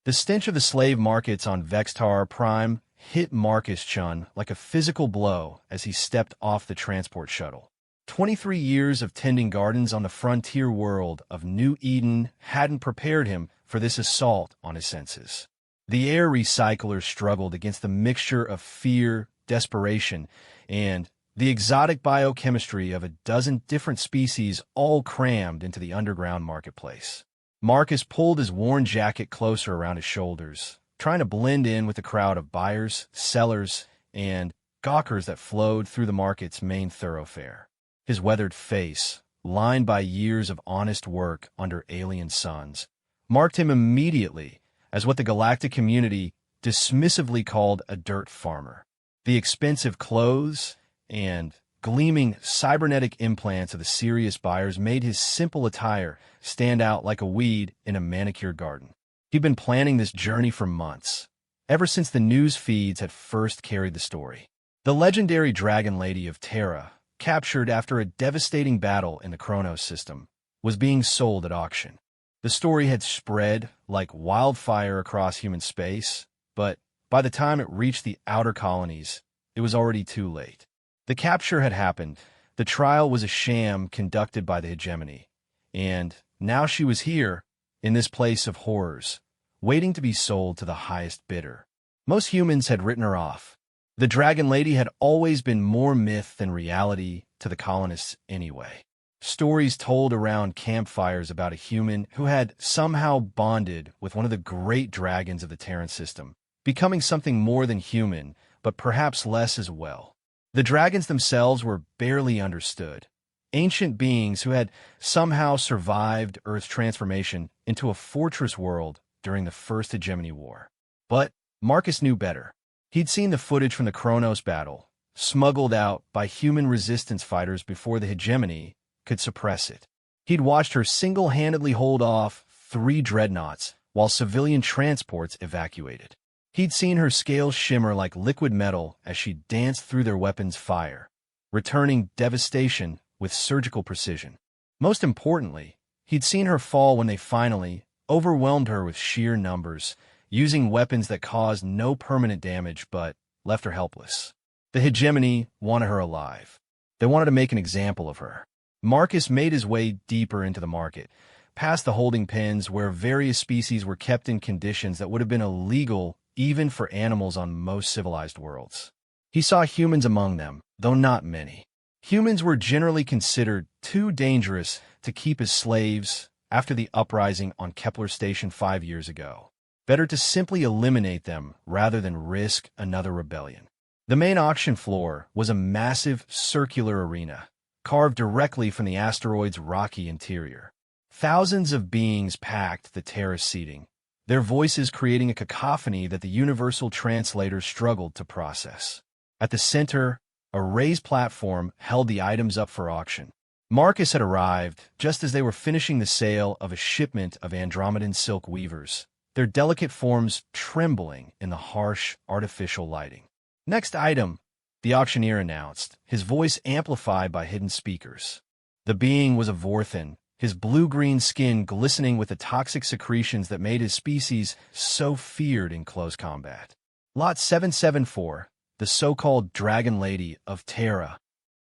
The stench of the slave markets on Vextar Prime hit Marcus Chun like a physical blow as he stepped off the transport shuttle. 23 years of tending gardens on the frontier world of New Eden hadn't prepared him for this assault on his senses. The air recyclers struggled against the mixture of fear, desperation, and the exotic biochemistry of a dozen different species all crammed into the underground marketplace. Marcus pulled his worn jacket closer around his shoulders, trying to blend in with the crowd of buyers, sellers, and gawkers that flowed through the market's main thoroughfare. His weathered face, lined by years of honest work under alien suns, marked him immediately as what the galactic community dismissively called a dirt farmer. The expensive clothes and gleaming cybernetic implants of the serious buyers made his simple attire stand out like a weed in a manicured garden. He'd been planning this journey for months, ever since the news feeds had first carried the story. The legendary Dragon Lady of Terra, captured after a devastating battle in the Chronos system, was being sold at auction. The story had spread like wildfire across human space, but by the time it reached the outer colonies, it was already too late. The capture had happened, the trial was a sham conducted by the hegemony, and now she was here, in this place of horrors, waiting to be sold to the highest bidder. Most humans had written her off. The Dragon Lady had always been more myth than reality to the colonists anyway. Stories told around campfires about a human who had somehow bonded with one of the great dragons of the Terran system, becoming something more than human, but perhaps less as well. The dragons themselves were barely understood. Ancient beings who had somehow survived Earth's transformation into a fortress world during the First Hegemony War. But Marcus knew better. He'd seen the footage from the Chronos battle, smuggled out by human resistance fighters before the hegemony could suppress it. He'd watched her single-handedly hold off 3 dreadnoughts while civilian transports evacuated. He'd seen her scales shimmer like liquid metal as she danced through their weapons' fire, returning devastation with surgical precision. Most importantly, he'd seen her fall when they finally overwhelmed her with sheer numbers, using weapons that caused no permanent damage but left her helpless. The hegemony wanted her alive. They wanted to make an example of her. Marcus made his way deeper into the market, past the holding pens where various species were kept in conditions that would have been illegal even for animals on most civilized worlds. He saw humans among them, though not many. Humans were generally considered too dangerous to keep as slaves after the uprising on Kepler Station 5 years ago. Better to simply eliminate them rather than risk another rebellion. The main auction floor was a massive circular arena, carved directly from the asteroid's rocky interior. Thousands of beings packed the terrace seating, their voices creating a cacophony that the universal translator struggled to process. At the center, a raised platform held the items up for auction. Marcus had arrived just as they were finishing the sale of a shipment of Andromedan silk weavers, their delicate forms trembling in the harsh, artificial lighting. "Next item," the auctioneer announced, his voice amplified by hidden speakers. The being was a Vorthan, his blue-green skin glistening with the toxic secretions that made his species so feared in close combat. Lot 774, the so-called Dragon Lady of Terra.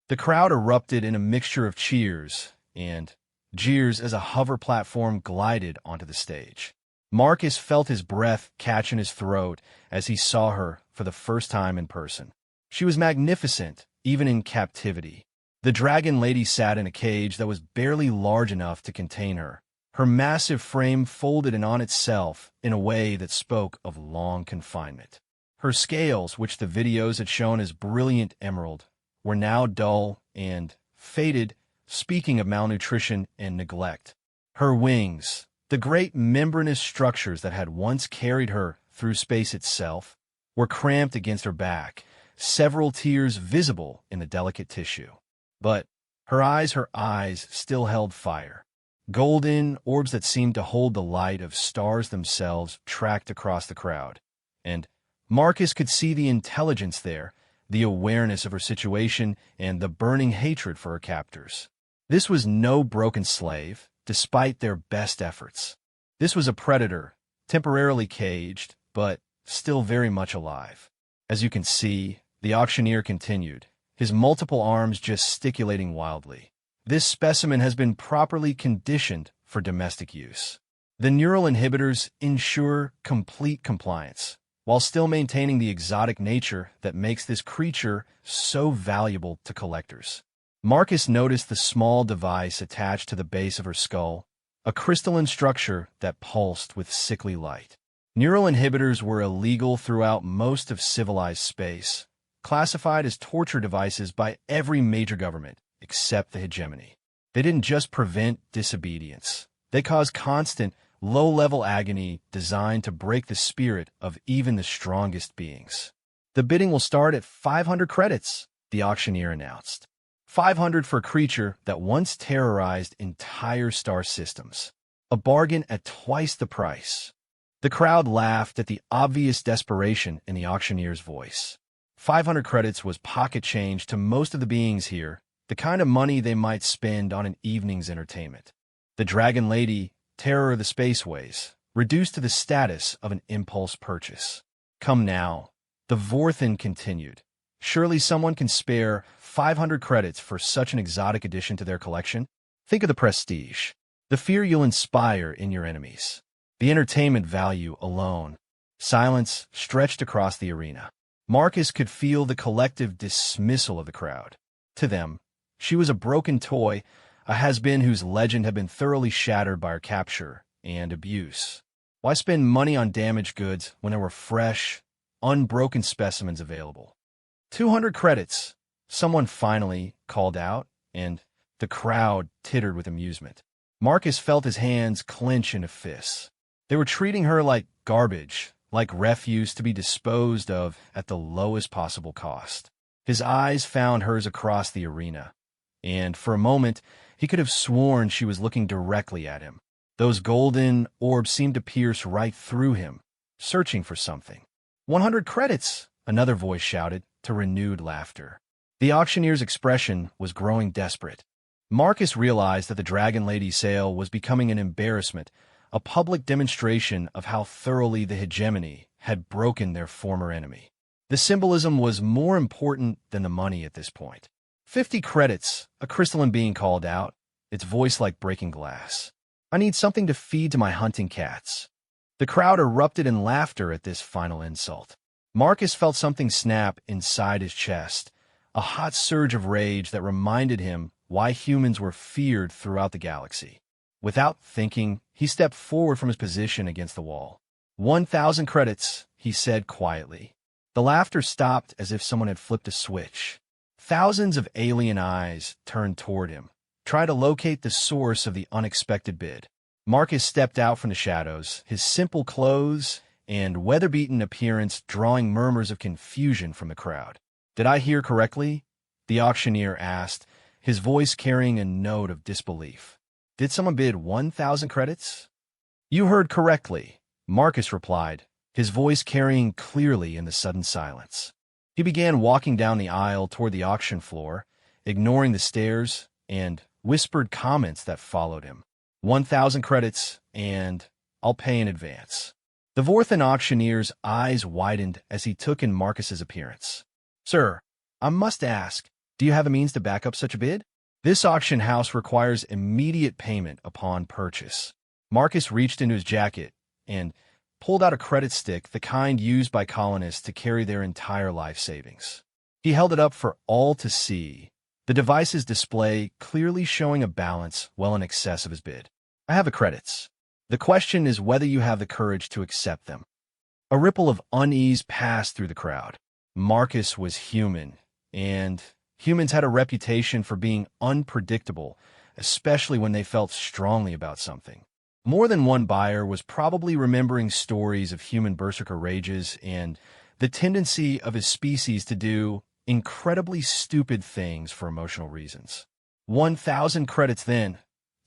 The crowd erupted in a mixture of cheers and jeers as a hover platform glided onto the stage. Marcus felt his breath catch in his throat as he saw her for the first time in person. She was magnificent, even in captivity. The Dragon Lady sat in a cage that was barely large enough to contain her, her massive frame folded in on itself in a way that spoke of long confinement. Her scales, which the videos had shown as brilliant emerald, were now dull and faded, speaking of malnutrition and neglect. Her wings, the great membranous structures that had once carried her through space itself, were cramped against her back, several tears visible in the delicate tissue. But her eyes still held fire. Golden orbs that seemed to hold the light of stars themselves tracked across the crowd. And Marcus could see the intelligence there, the awareness of her situation, and the burning hatred for her captors. This was no broken slave, despite their best efforts. This was a predator, temporarily caged, but still very much alive. As you can see, the auctioneer continued, his multiple arms gesticulating wildly. This specimen has been properly conditioned for domestic use. The neural inhibitors ensure complete compliance, while still maintaining the exotic nature that makes this creature so valuable to collectors. Marcus noticed the small device attached to the base of her skull, a crystalline structure that pulsed with sickly light. Neural inhibitors were illegal throughout most of civilized space, classified as torture devices by every major government, except the hegemony. They didn't just prevent disobedience. They caused constant, low-level agony designed to break the spirit of even the strongest beings. The bidding will start at 500 credits, the auctioneer announced. 500 for a creature that once terrorized entire star systems. A bargain at twice the price. The crowd laughed at the obvious desperation in the auctioneer's voice. 500 credits was pocket change to most of the beings here, the kind of money they might spend on an evening's entertainment. The Dragon Lady, terror of the spaceways, reduced to the status of an impulse purchase. Come now, the Vorthin continued. Surely someone can spare 500 credits for such an exotic addition to their collection? Think of the prestige, the fear you'll inspire in your enemies, the entertainment value alone. Silence stretched across the arena. Marcus could feel the collective dismissal of the crowd. To them, she was a broken toy, a has-been whose legend had been thoroughly shattered by her capture and abuse. Why spend money on damaged goods when there were fresh, unbroken specimens available? 200 credits, someone finally called out, and the crowd tittered with amusement. Marcus felt his hands clench into fists. They were treating her like garbage, like refuse to be disposed of at the lowest possible cost. His eyes found hers across the arena, and for a moment, he could have sworn she was looking directly at him. Those golden orbs seemed to pierce right through him, searching for something. 100 credits, another voice shouted, to renewed laughter. The auctioneer's expression was growing desperate. Marcus realized that the Dragon Lady sale was becoming an embarrassment, a public demonstration of how thoroughly the hegemony had broken their former enemy. The symbolism was more important than the money at this point. 50 credits, a crystalline being called out, its voice like breaking glass. I need something to feed to my hunting cats. The crowd erupted in laughter at this final insult. Marcus felt something snap inside his chest, a hot surge of rage that reminded him why humans were feared throughout the galaxy. Without thinking, he stepped forward from his position against the wall. 1,000 credits, he said quietly. The laughter stopped as if someone had flipped a switch. Thousands of alien eyes turned toward him, trying to locate the source of the unexpected bid. Marcus stepped out from the shadows, his simple clothes and weather-beaten appearance drawing murmurs of confusion from the crowd. Did I hear correctly? The auctioneer asked, his voice carrying a note of disbelief. Did someone bid 1,000 credits? You heard correctly, Marcus replied, his voice carrying clearly in the sudden silence. He began walking down the aisle toward the auction floor, ignoring the stares and whispered comments that followed him. 1,000 credits, and I'll pay in advance. The Vorthin auctioneer's eyes widened as he took in Marcus's appearance. Sir, I must ask, do you have a means to back up such a bid? This auction house requires immediate payment upon purchase. Marcus reached into his jacket and pulled out a credit stick, the kind used by colonists to carry their entire life savings. He held it up for all to see, the device's display clearly showing a balance well in excess of his bid. I have the credits. The question is whether you have the courage to accept them. A ripple of unease passed through the crowd. Marcus was human, and humans had a reputation for being unpredictable, especially when they felt strongly about something. More than one buyer was probably remembering stories of human berserker rages and the tendency of his species to do incredibly stupid things for emotional reasons. 1,000 credits then,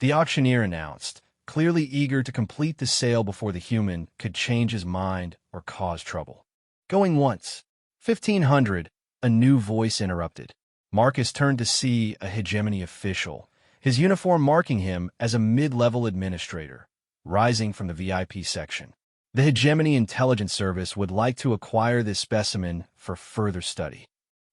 the auctioneer announced, clearly eager to complete the sale before the human could change his mind or cause trouble. Going once. 1,500, a new voice interrupted. Marcus turned to see a hegemony official, his uniform marking him as a mid-level administrator, rising from the VIP section. The Hegemony Intelligence Service would like to acquire this specimen for further study.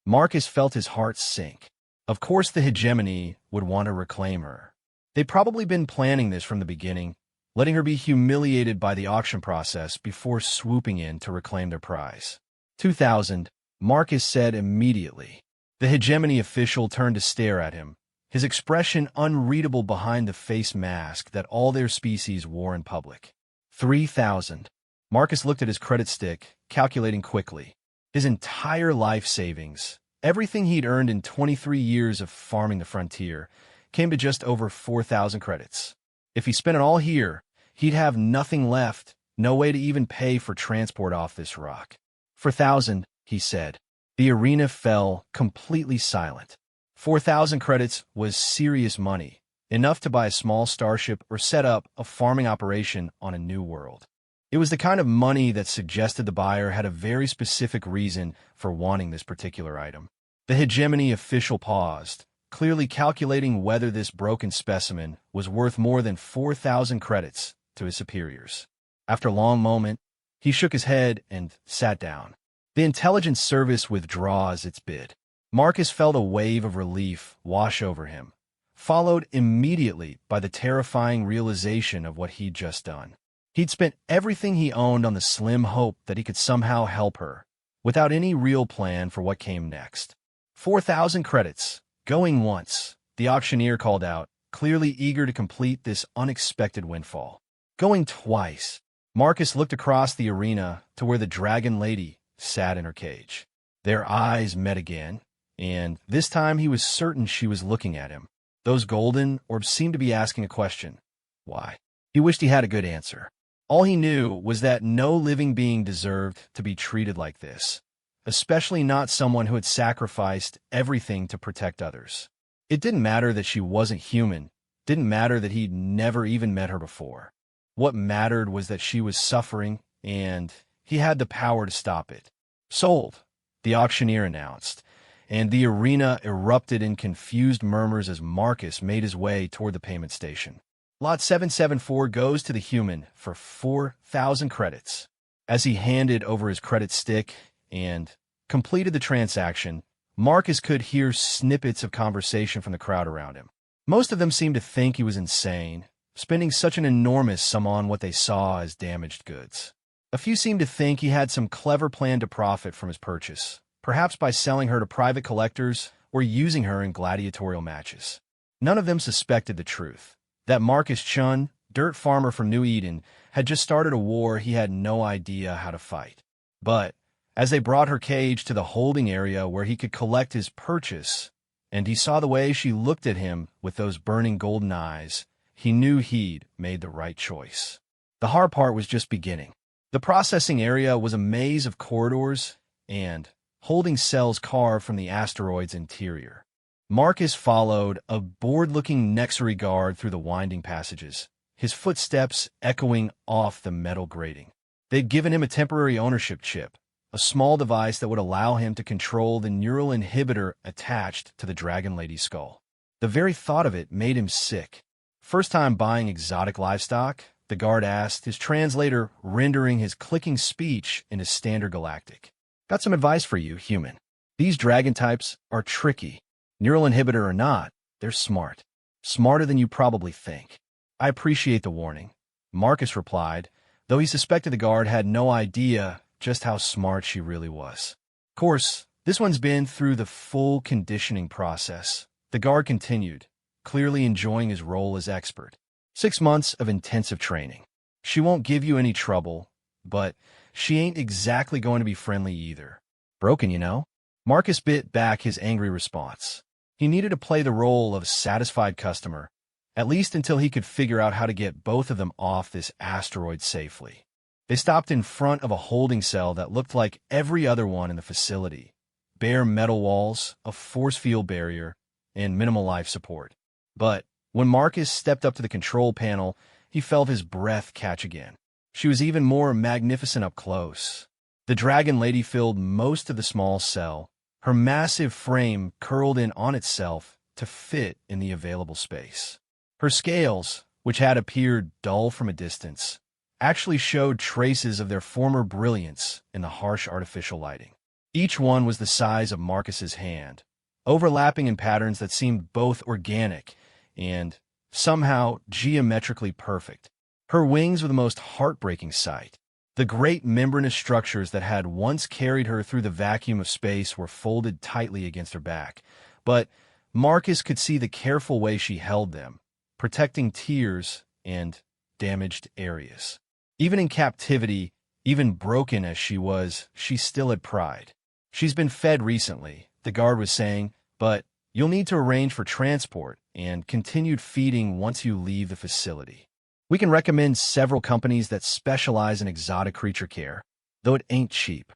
Marcus felt his heart sink. Of course the Hegemony would want to reclaim her. They'd probably been planning this from the beginning, letting her be humiliated by the auction process before swooping in to reclaim their prize. 2000, Marcus said immediately. The Hegemony official turned to stare at him, his expression unreadable behind the face mask that all their species wore in public. 3,000. Marcus looked at his credit stick, calculating quickly. His entire life savings, everything he'd earned in 23 years of farming the frontier, came to just over 4,000 credits. If he spent it all here, he'd have nothing left, no way to even pay for transport off this rock. 4,000, he said. The arena fell completely silent. 4,000 credits was serious money, enough to buy a small starship or set up a farming operation on a new world. It was the kind of money that suggested the buyer had a very specific reason for wanting this particular item. The Hegemony official paused, clearly calculating whether this broken specimen was worth more than 4,000 credits to his superiors. After a long moment, he shook his head and sat down. The intelligence service withdraws its bid. Marcus felt a wave of relief wash over him, followed immediately by the terrifying realization of what he'd just done. He'd spent everything he owned on the slim hope that he could somehow help her, without any real plan for what came next. 4,000 credits, going once, the auctioneer called out, clearly eager to complete this unexpected windfall. Going twice, Marcus looked across the arena to where the dragon lady sat in her cage. Their eyes met again, and this time he was certain she was looking at him. Those golden orbs seemed to be asking a question. Why? He wished he had a good answer. All he knew was that no living being deserved to be treated like this, especially not someone who had sacrificed everything to protect others. It didn't matter that she wasn't human, didn't matter that he'd never even met her before. What mattered was that she was suffering, and he had the power to stop it. Sold, the auctioneer announced, and the arena erupted in confused murmurs as Marcus made his way toward the payment station. Lot 774 goes to the human for 4,000 credits. As he handed over his credit stick and completed the transaction, Marcus could hear snippets of conversation from the crowd around him. Most of them seemed to think he was insane, spending such an enormous sum on what they saw as damaged goods. A few seemed to think he had some clever plan to profit from his purchase, perhaps by selling her to private collectors or using her in gladiatorial matches. None of them suspected the truth, that Marcus Chun, dirt farmer from New Eden, had just started a war he had no idea how to fight. But as they brought her cage to the holding area where he could collect his purchase, and he saw the way she looked at him with those burning golden eyes, he knew he'd made the right choice. The hard part was just beginning. The processing area was a maze of corridors and holding cells carved from the asteroid's interior. Marcus followed a bored-looking Nexary guard through the winding passages, his footsteps echoing off the metal grating. They'd given him a temporary ownership chip, a small device that would allow him to control the neural inhibitor attached to the Dragon Lady's skull. The very thought of it made him sick. First time buying exotic livestock? The guard asked, his translator rendering his clicking speech into standard galactic. Got some advice for you, human. These dragon types are tricky. Neural inhibitor or not, they're smart. Smarter than you probably think. I appreciate the warning, Marcus replied, though he suspected the guard had no idea just how smart she really was. Of course, this one's been through the full conditioning process, the guard continued, clearly enjoying his role as expert. 6 months of intensive training. She won't give you any trouble, but she ain't exactly going to be friendly either. Broken, you know? Marcus bit back his angry response. He needed to play the role of a satisfied customer, at least until he could figure out how to get both of them off this asteroid safely. They stopped in front of a holding cell that looked like every other one in the facility. Bare metal walls, a force field barrier, and minimal life support. But when Marcus stepped up to the control panel, he felt his breath catch again. She was even more magnificent up close. The Dragon Lady filled most of the small cell, her massive frame curled in on itself to fit in the available space. Her scales, which had appeared dull from a distance, actually showed traces of their former brilliance in the harsh artificial lighting. Each one was the size of Marcus's hand, overlapping in patterns that seemed both organic and somehow geometrically perfect. Her wings were the most heartbreaking sight. The great membranous structures that had once carried her through the vacuum of space were folded tightly against her back, but Marcus could see the careful way she held them, protecting tears and damaged areas. Even in captivity, even broken as she was, she still had pride. "She's been fed recently," the guard was saying, "but you'll need to arrange for transport and continued feeding once you leave the facility. We can recommend several companies that specialize in exotic creature care, though it ain't cheap."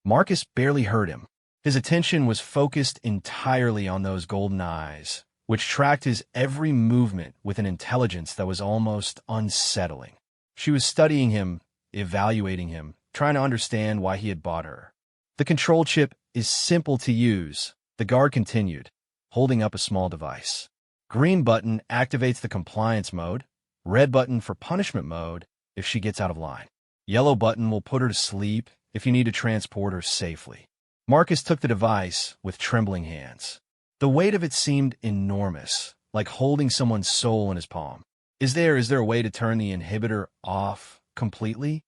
Marcus barely heard him. His attention was focused entirely on those golden eyes, which tracked his every movement with an intelligence that was almost unsettling. She was studying him, evaluating him, trying to understand why he had bought her. "The control chip is simple to use," the guard continued, holding up a small device. "Green button activates the compliance mode, red button for punishment mode if she gets out of line. Yellow button will put her to sleep if you need to transport her safely." Marcus took the device with trembling hands. The weight of it seemed enormous, like holding someone's soul in his palm. Is there a way to turn the inhibitor off completely?"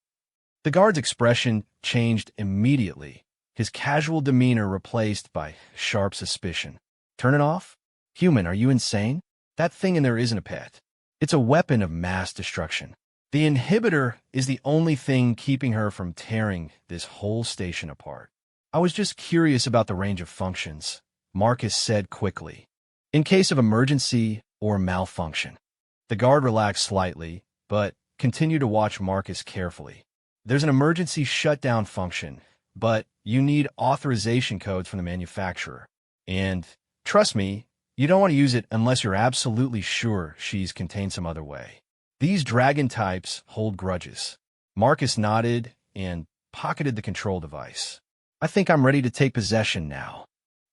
The guard's expression changed immediately, his casual demeanor replaced by sharp suspicion. "Turn it off? Human, are you insane? That thing in there isn't a pet. It's a weapon of mass destruction. The inhibitor is the only thing keeping her from tearing this whole station apart." "I was just curious about the range of functions," Marcus said quickly. "In case of emergency or malfunction." The guard relaxed slightly, but continued to watch Marcus carefully. "There's an emergency shutdown function, but you need authorization codes from the manufacturer. And trust me, you don't want to use it unless you're absolutely sure she's contained some other way. These dragon types hold grudges." Marcus nodded and pocketed the control device. "I think I'm ready to take possession now."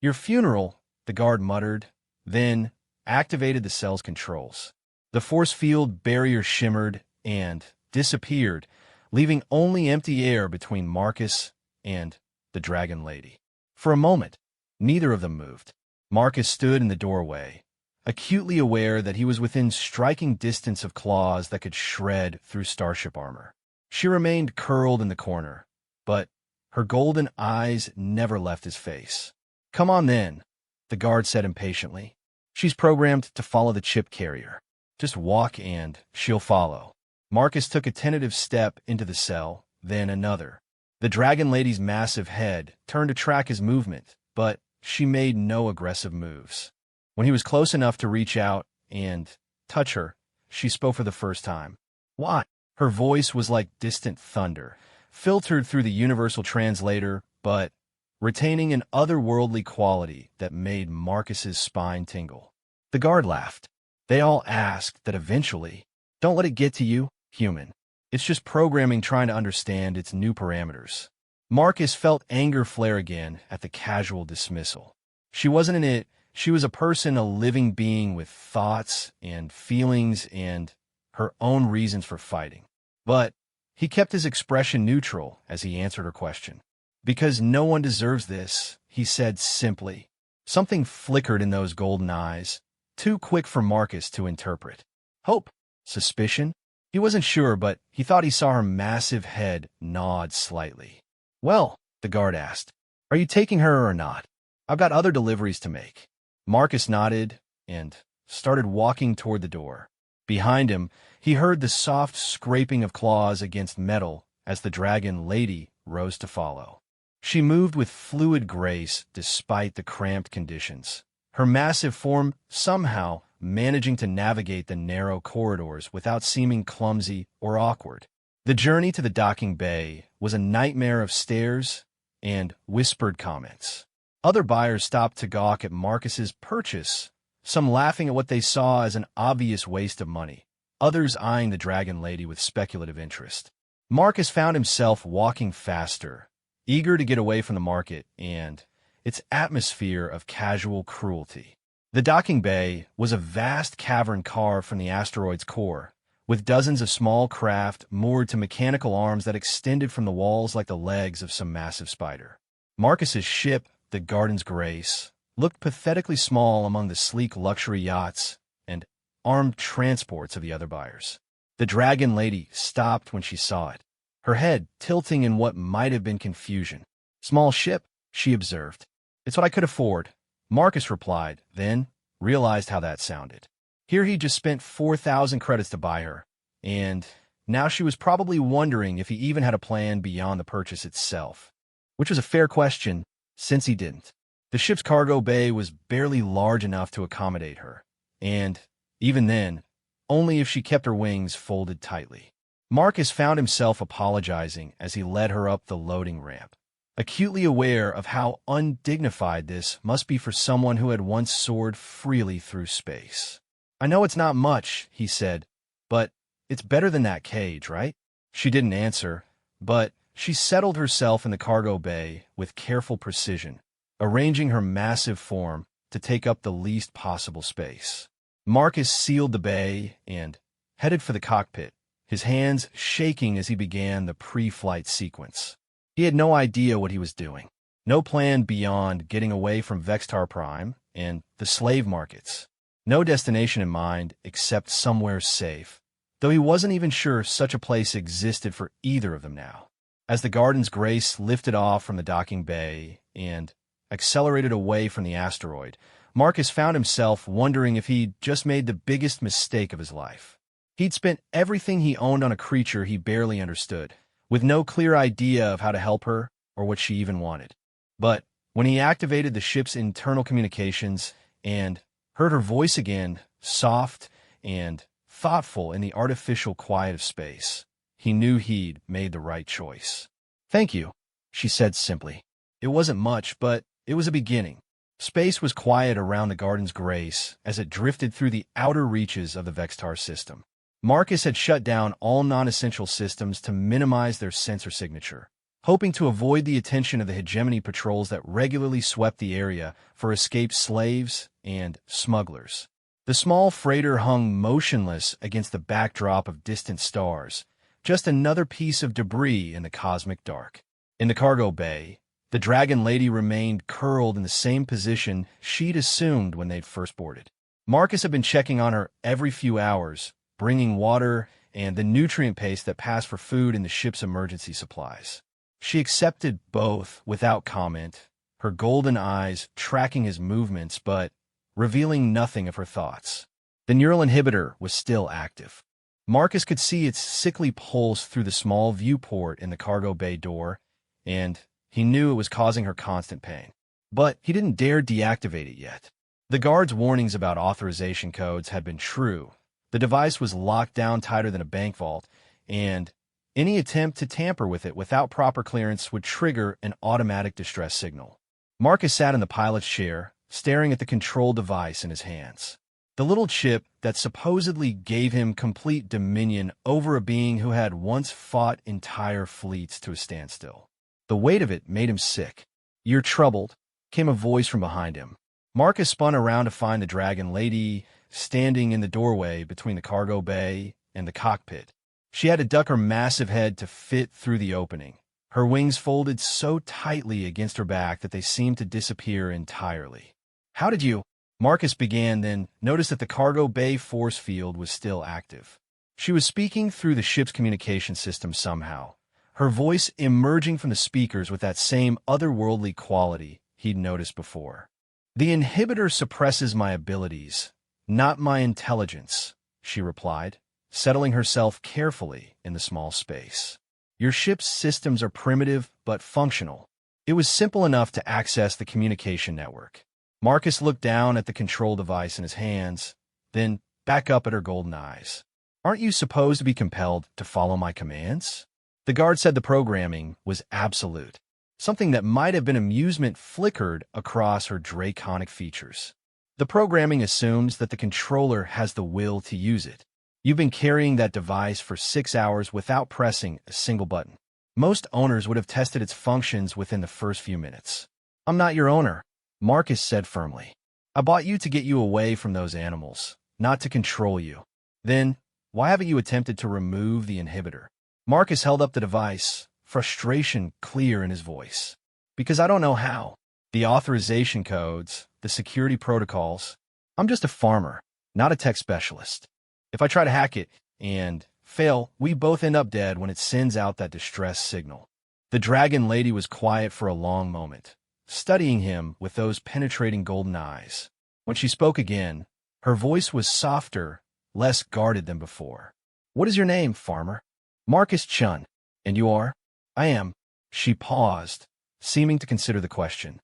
"Your funeral," the guard muttered, then activated the cell's controls. The force field barrier shimmered and disappeared, leaving only empty air between Marcus and the dragon lady. For a moment, neither of them moved. Marcus stood in the doorway, acutely aware that he was within striking distance of claws that could shred through starship armor. She remained curled in the corner, but her golden eyes never left his face. "Come on then," the guard said impatiently. "She's programmed to follow the chip carrier. Just walk and she'll follow." Marcus took a tentative step into the cell, then another. The dragon lady's massive head turned to track his movement, but she made no aggressive moves. When he was close enough to reach out and touch her, she spoke for the first time. "Why?" Her voice was like distant thunder, filtered through the universal translator, but retaining an otherworldly quality that made Marcus's spine tingle. The guard laughed. "They all asked that eventually. Don't let it get to you, human. It's just programming trying to understand its new parameters." Marcus felt anger flare again at the casual dismissal. She wasn't an it. She was a person, a living being with thoughts and feelings and her own reasons for fighting. But he kept his expression neutral as he answered her question. "Because no one deserves this," he said simply. Something flickered in those golden eyes, too quick for Marcus to interpret. Hope? Suspicion? He wasn't sure, but he thought he saw her massive head nod slightly. "Well," the guard asked, "are you taking her or not? I've got other deliveries to make." Marcus nodded and started walking toward the door. Behind him, he heard the soft scraping of claws against metal as the dragon lady rose to follow. She moved with fluid grace despite the cramped conditions, her massive form somehow managing to navigate the narrow corridors without seeming clumsy or awkward. The journey to the docking bay was a nightmare of stairs and whispered comments. Other buyers stopped to gawk at Marcus's purchase, some laughing at what they saw as an obvious waste of money, others eyeing the dragon lady with speculative interest. Marcus found himself walking faster, eager to get away from the market and its atmosphere of casual cruelty. The docking bay was a vast cavern carved from the asteroid's core, with dozens of small craft moored to mechanical arms that extended from the walls like the legs of some massive spider. Marcus's ship, the Garden's Grace, looked pathetically small among the sleek luxury yachts and armed transports of the other buyers. The Dragon Lady stopped when she saw it, her head tilting in what might have been confusion. "Small ship," she observed. "It's what I could afford," Marcus replied, then realized how that sounded. Here he just spent 4,000 credits to buy her, and now she was probably wondering if he even had a plan beyond the purchase itself, which was a fair question, since he didn't. The ship's cargo bay was barely large enough to accommodate her, and, even then, only if she kept her wings folded tightly. Marcus found himself apologizing as he led her up the loading ramp, acutely aware of how undignified this must be for someone who had once soared freely through space. "I know it's not much," he said, "but it's better than that cage, right?" She didn't answer, but she settled herself in the cargo bay with careful precision, arranging her massive form to take up the least possible space. Marcus sealed the bay and headed for the cockpit, his hands shaking as he began the pre-flight sequence. He had no idea what he was doing, no plan beyond getting away from Vextar Prime and the slave markets, no destination in mind except somewhere safe, though he wasn't even sure such a place existed for either of them now. As the Garden's Grace lifted off from the docking bay and accelerated away from the asteroid, Marcus found himself wondering if he'd just made the biggest mistake of his life. He'd spent everything he owned on a creature he barely understood, with no clear idea of how to help her or what she even wanted. But when he activated the ship's internal communications and heard her voice again, soft and thoughtful in the artificial quiet of space, he knew he'd made the right choice. "Thank you," she said simply. It wasn't much, but it was a beginning. Space was quiet around the Garden's Grace as it drifted through the outer reaches of the Vextar system. Marcus had shut down all non-essential systems to minimize their sensor signature, hoping to avoid the attention of the hegemony patrols that regularly swept the area for escaped slaves and smugglers. The small freighter hung motionless against the backdrop of distant stars, just another piece of debris in the cosmic dark. In the cargo bay, the Dragon Lady remained curled in the same position she'd assumed when they'd first boarded. Marcus had been checking on her every few hours, bringing water and the nutrient paste that passed for food in the ship's emergency supplies. She accepted both without comment, her golden eyes tracking his movements but revealing nothing of her thoughts. The neural inhibitor was still active. Marcus could see its sickly pulse through the small viewport in the cargo bay door, and he knew it was causing her constant pain. But he didn't dare deactivate it yet. The guard's warnings about authorization codes had been true. The device was locked down tighter than a bank vault, and any attempt to tamper with it without proper clearance would trigger an automatic distress signal. Marcus sat in the pilot's chair, staring at the control device in his hands. The little chip that supposedly gave him complete dominion over a being who had once fought entire fleets to a standstill. The weight of it made him sick. "You're troubled," came a voice from behind him. Marcus spun around to find the Dragon Lady standing in the doorway between the cargo bay and the cockpit. She had to duck her massive head to fit through the opening, her wings folded so tightly against her back that they seemed to disappear entirely. "How did you—" Marcus began, then noticed that the cargo bay force field was still active. She was speaking through the ship's communication system somehow, her voice emerging from the speakers with that same otherworldly quality he'd noticed before. "The inhibitor suppresses my abilities, not my intelligence," she replied, settling herself carefully in the small space. "Your ship's systems are primitive but functional." It was simple enough to access the communication network. Marcus looked down at the control device in his hands, then back up at her golden eyes. "Aren't you supposed to be compelled to follow my commands?" The guard said the programming was absolute. Something that might have been amusement flickered across her draconic features. "The programming assumes that the controller has the will to use it. You've been carrying that device for 6 hours without pressing a single button. Most owners would have tested its functions within the first few minutes." "I'm not your owner," Marcus said firmly. "I bought you to get you away from those animals, not to control you." Then Why haven't you attempted to remove the inhibitor? Marcus held up the device, frustration clear in his voice. Because I don't know how. The authorization codes, the security protocols. I'm just a farmer, not a tech specialist. If I try to hack it and fail, we both end up dead when it sends out that distress signal. The dragon lady was quiet for a long moment, studying him with those penetrating golden eyes. When she spoke again, her voice was softer, less guarded than before. What is your name, farmer? Marcus Chun. And you are? I am. She paused, seeming to consider the question.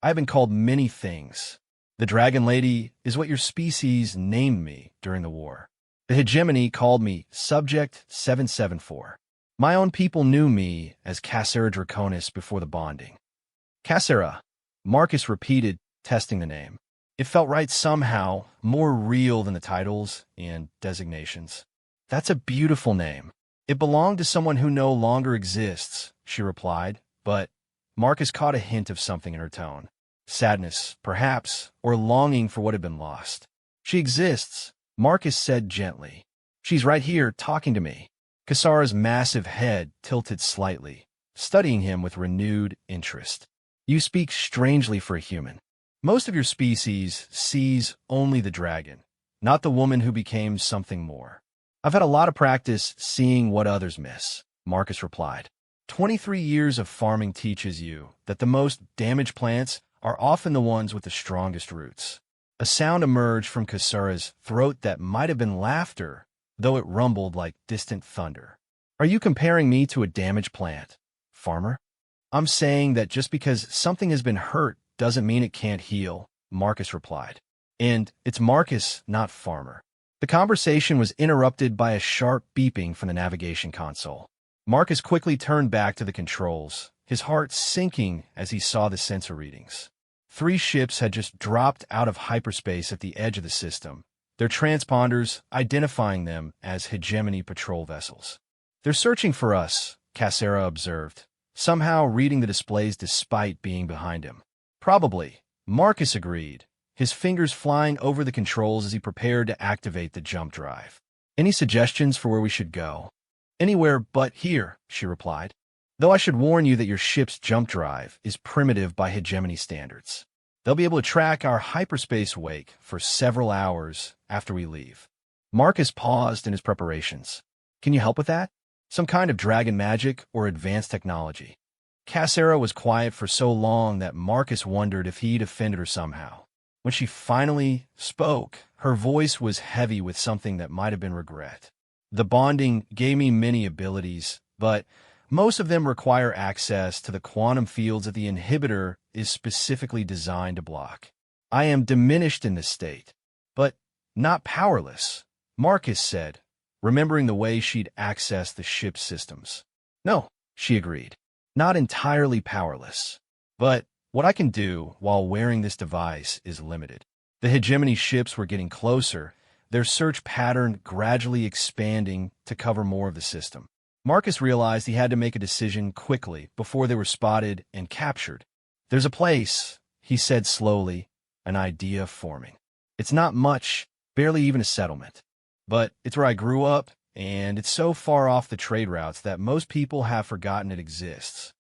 I have been called many things. The dragon lady is what your species named me during the war. The hegemony called me Subject 774. My own people knew me as Cassera Draconis before the bonding. Cassera, Marcus repeated, testing the name. It felt right somehow, more real than the titles and designations. That's a beautiful name. It belonged to someone who no longer exists, she replied, but Marcus caught a hint of something in her tone. Sadness, perhaps, or longing for what had been lost. She exists, Marcus said gently. She's right here, talking to me. Cassara's massive head tilted slightly, studying him with renewed interest. You speak strangely for a human. Most of your species sees only the dragon, not the woman who became something more. I've had a lot of practice seeing what others miss, Marcus replied. 23 years of farming teaches you that the most damaged plants are often the ones with the strongest roots. A sound emerged from Cassara's throat that might have been laughter, though it rumbled like distant thunder. Are you comparing me to a damaged plant, farmer? I'm saying that just because something has been hurt doesn't mean it can't heal, Marcus replied. And it's Marcus, not farmer. The conversation was interrupted by a sharp beeping from the navigation console. Marcus quickly turned back to the controls, his heart sinking as he saw the sensor readings. 3 ships had just dropped out of hyperspace at the edge of the system, their transponders identifying them as hegemony patrol vessels. They're searching for us, Cassera observed, somehow reading the displays despite being behind him. Probably, Marcus agreed, his fingers flying over the controls as he prepared to activate the jump drive. Any suggestions for where we should go? Anywhere but here, she replied. Though I should warn you that your ship's jump drive is primitive by hegemony standards. They'll be able to track our hyperspace wake for several hours after we leave. Marcus paused in his preparations. Can you help with that? Some kind of dragon magic or advanced technology? Cassera was quiet for so long that Marcus wondered if he'd offended her somehow. When she finally spoke, her voice was heavy with something that might have been regret. The bonding gave me many abilities, but most of them require access to the quantum fields that the inhibitor is specifically designed to block. I am diminished in this state, but not powerless, Marcus said, remembering the way she'd accessed the ship's systems. No, she agreed. Not entirely powerless. But what I can do while wearing this device is limited. The hegemony ships were getting closer, their search pattern gradually expanding to cover more of the system. Marcus realized he had to make a decision quickly before they were spotted and captured. There's a place, he said slowly, an idea forming. It's not much, barely even a settlement. But it's where I grew up, and it's so far off the trade routes that most people have forgotten it exists.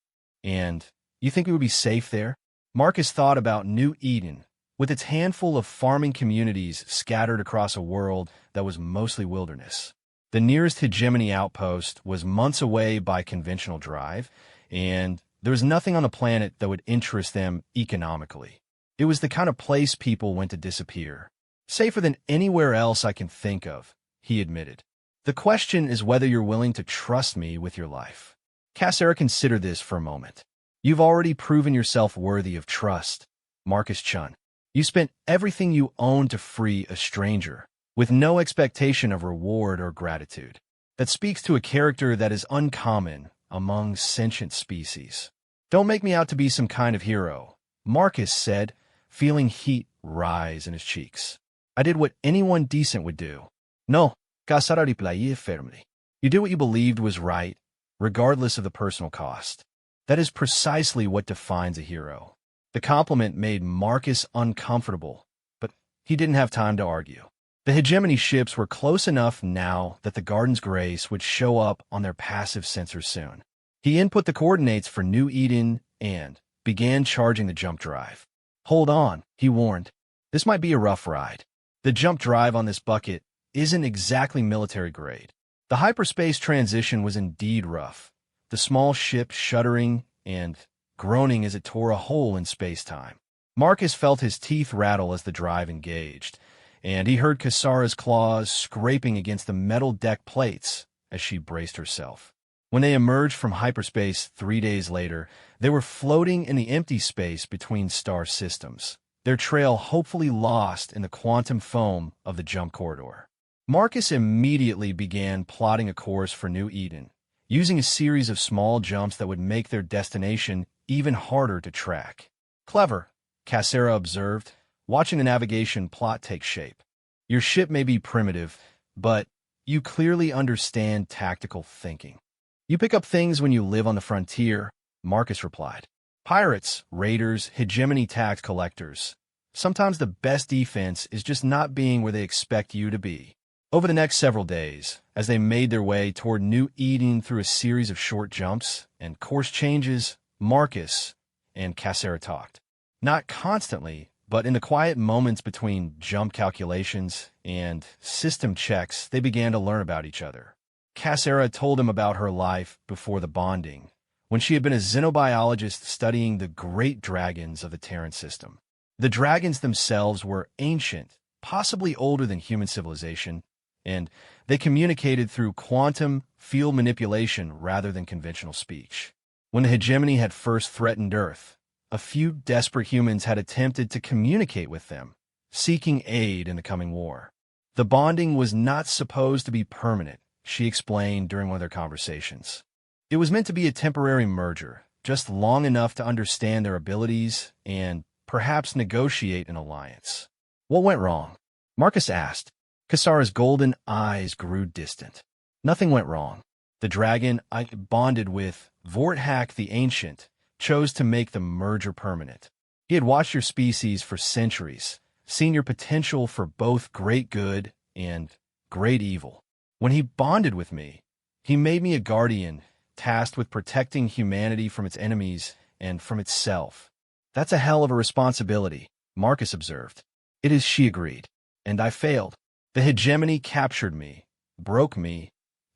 And you think we would be safe there? Marcus thought about New Eden, with its handful of farming communities scattered across a world that was mostly wilderness. The nearest hegemony outpost was months away by conventional drive, and there was nothing on the planet that would interest them economically. It was the kind of place people went to disappear. Safer than anywhere else I can think of, he admitted. The question is whether you're willing to trust me with your life. Cassera considered this for a moment. You've already proven yourself worthy of trust, Marcus Chun. You spent everything you owned to free a stranger, with no expectation of reward or gratitude. That speaks to a character that is uncommon among sentient species. Don't make me out to be some kind of hero, Marcus said, feeling heat rise in his cheeks. I did what anyone decent would do. No, Cassera replied firmly. You did what you believed was right, regardless of the personal cost. That is precisely what defines a hero. The compliment made Marcus uncomfortable, but he didn't have time to argue. The hegemony ships were close enough now that the Garden's grace would show up on their passive sensors soon. He input the coordinates for New Eden and began charging the jump drive. "Hold on," he warned. "This might be a rough ride. The jump drive on this bucket isn't exactly military grade." The hyperspace transition was indeed rough, the small ship shuddering and groaning as it tore a hole in space-time. Marcus felt his teeth rattle as the drive engaged, and he heard Kasara's claws scraping against the metal deck plates as she braced herself. When they emerged from hyperspace 3 days later, they were floating in the empty space between star systems, their trail hopefully lost in the quantum foam of the jump corridor. Marcus immediately began plotting a course for New Eden, using a series of small jumps that would make their destination even harder to track. "Clever," Kasara observed, watching the navigation plot take shape. "Your ship may be primitive, but you clearly understand tactical thinking." "You pick up things when you live on the frontier," Marcus replied. "Pirates, raiders, hegemony tax collectors. Sometimes the best defense is just not being where they expect you to be." Over the next several days, as they made their way toward New Eden through a series of short jumps and course changes, Marcus and Kasara talked. Not constantly, but in the quiet moments between jump calculations and system checks, they began to learn about each other. Kasara told him about her life before the bonding, when she had been a xenobiologist studying the great dragons of the Terran system. The dragons themselves were ancient, possibly older than human civilization, and they communicated through quantum field manipulation rather than conventional speech. When the hegemony had first threatened Earth, a few desperate humans had attempted to communicate with them, seeking aid in the coming war. The bonding was not supposed to be permanent, she explained during one of their conversations. It was meant to be a temporary merger, just long enough to understand their abilities and perhaps negotiate an alliance. "What went wrong?" Marcus asked. Kasara's golden eyes grew distant. "Nothing went wrong. The dragon I bonded with, Vorthak the Ancient, chose to make the merger permanent. He had watched your species for centuries, seen your potential for both great good and great evil. When he bonded with me, he made me a guardian, tasked with protecting humanity from its enemies and from itself." "That's a hell of a responsibility," Marcus observed. "It is," she agreed. "And I failed. The hegemony captured me, broke me,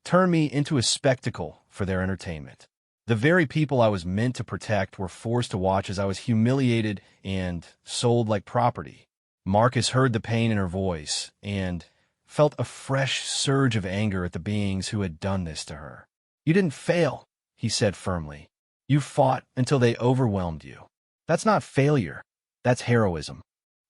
turned me into a spectacle for their entertainment. The very people I was meant to protect were forced to watch as I was humiliated and sold like property." Marcus heard the pain in her voice and felt a fresh surge of anger at the beings who had done this to her. "You didn't fail," he said firmly. "You fought until they overwhelmed you. That's not failure. That's heroism."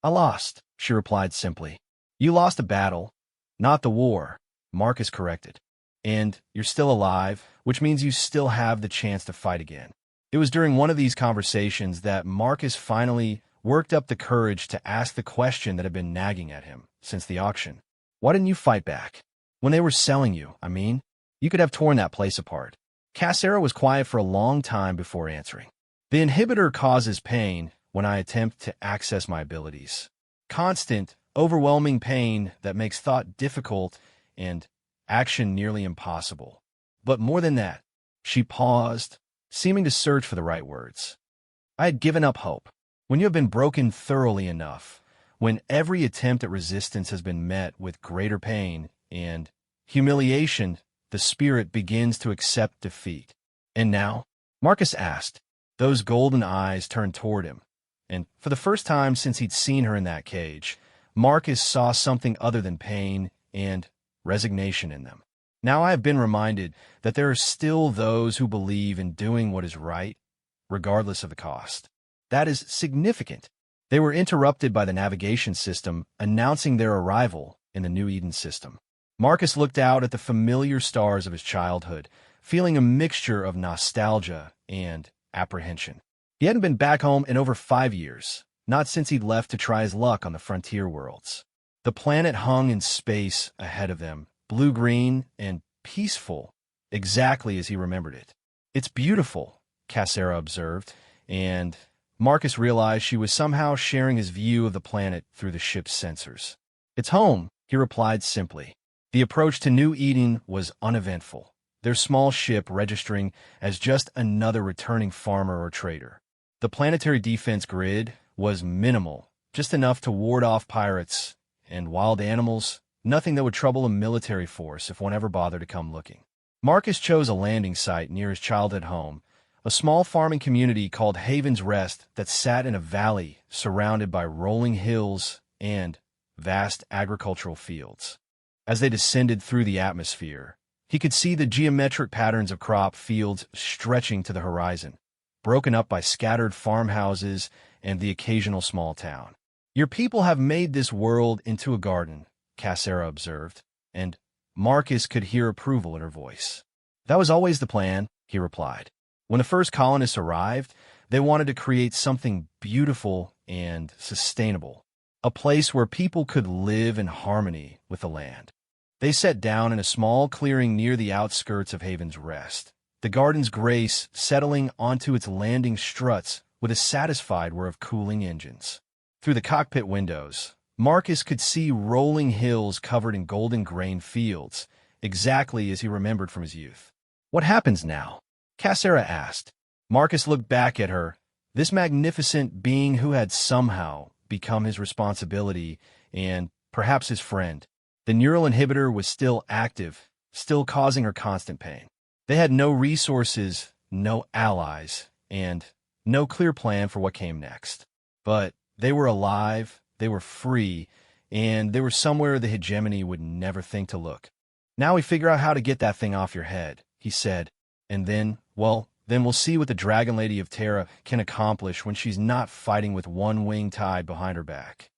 "I lost," she replied simply. "You lost a battle, not the war," Marcus corrected. "And you're still alive, which means you still have the chance to fight again." It was during one of these conversations that Marcus finally worked up the courage to ask the question that had been nagging at him since the auction. "Why didn't you fight back? When they were selling you, I mean? You could have torn that place apart." Kasara was quiet for a long time before answering. "The inhibitor causes pain when I attempt to access my abilities. Constant, overwhelming pain that makes thought difficult and action nearly impossible. But more than that," she paused, seeming to search for the right words. "I had given up hope. When you have been broken thoroughly enough, when every attempt at resistance has been met with greater pain and humiliation, the spirit begins to accept defeat." "And now?" Marcus asked. Those golden eyes turned toward him, and for the first time since he'd seen her in that cage, Marcus saw something other than pain and resignation in them. "Now I have been reminded that there are still those who believe in doing what is right, regardless of the cost. That is significant." They were interrupted by the navigation system announcing their arrival in the New Eden system. Marcus looked out at the familiar stars of his childhood, feeling a mixture of nostalgia and apprehension. He hadn't been back home in over 5 years, not since he'd left to try his luck on the frontier worlds. The planet hung in space ahead of them, blue-green and peaceful, exactly as he remembered it. "It's beautiful," Kasara observed, and Marcus realized she was somehow sharing his view of the planet through the ship's sensors. "It's home," he replied simply. The approach to New Eden was uneventful, their small ship registering as just another returning farmer or trader. The planetary defense grid was minimal, just enough to ward off pirates and wild animals, nothing that would trouble a military force if one ever bothered to come looking. Marcus chose a landing site near his childhood home, a small farming community called Haven's Rest that sat in a valley surrounded by rolling hills and vast agricultural fields. As they descended through the atmosphere, he could see the geometric patterns of crop fields stretching to the horizon, broken up by scattered farmhouses and the occasional small town. Your people have made this world into a garden, Cassera observed, and Marcus could hear approval in her voice. That was always the plan, he replied. When the first colonists arrived, they wanted to create something beautiful and sustainable, a place where people could live in harmony with the land. They sat down in a small clearing near the outskirts of Haven's Rest, the garden's grace settling onto its landing struts with a satisfied whir of cooling engines. Through the cockpit windows, Marcus could see rolling hills covered in golden grain fields, exactly as he remembered from his youth. What happens now? Cassera asked. Marcus looked back at her, this magnificent being who had somehow become his responsibility and perhaps his friend. The neural inhibitor was still active, still causing her constant pain. They had no resources, no allies, and no clear plan for what came next. But they were alive, they were free, and they were somewhere the hegemony would never think to look. Now we figure out how to get that thing off your head, he said. And then we'll see what the Dragon Lady of Terra can accomplish when she's not fighting with one wing tied behind her back.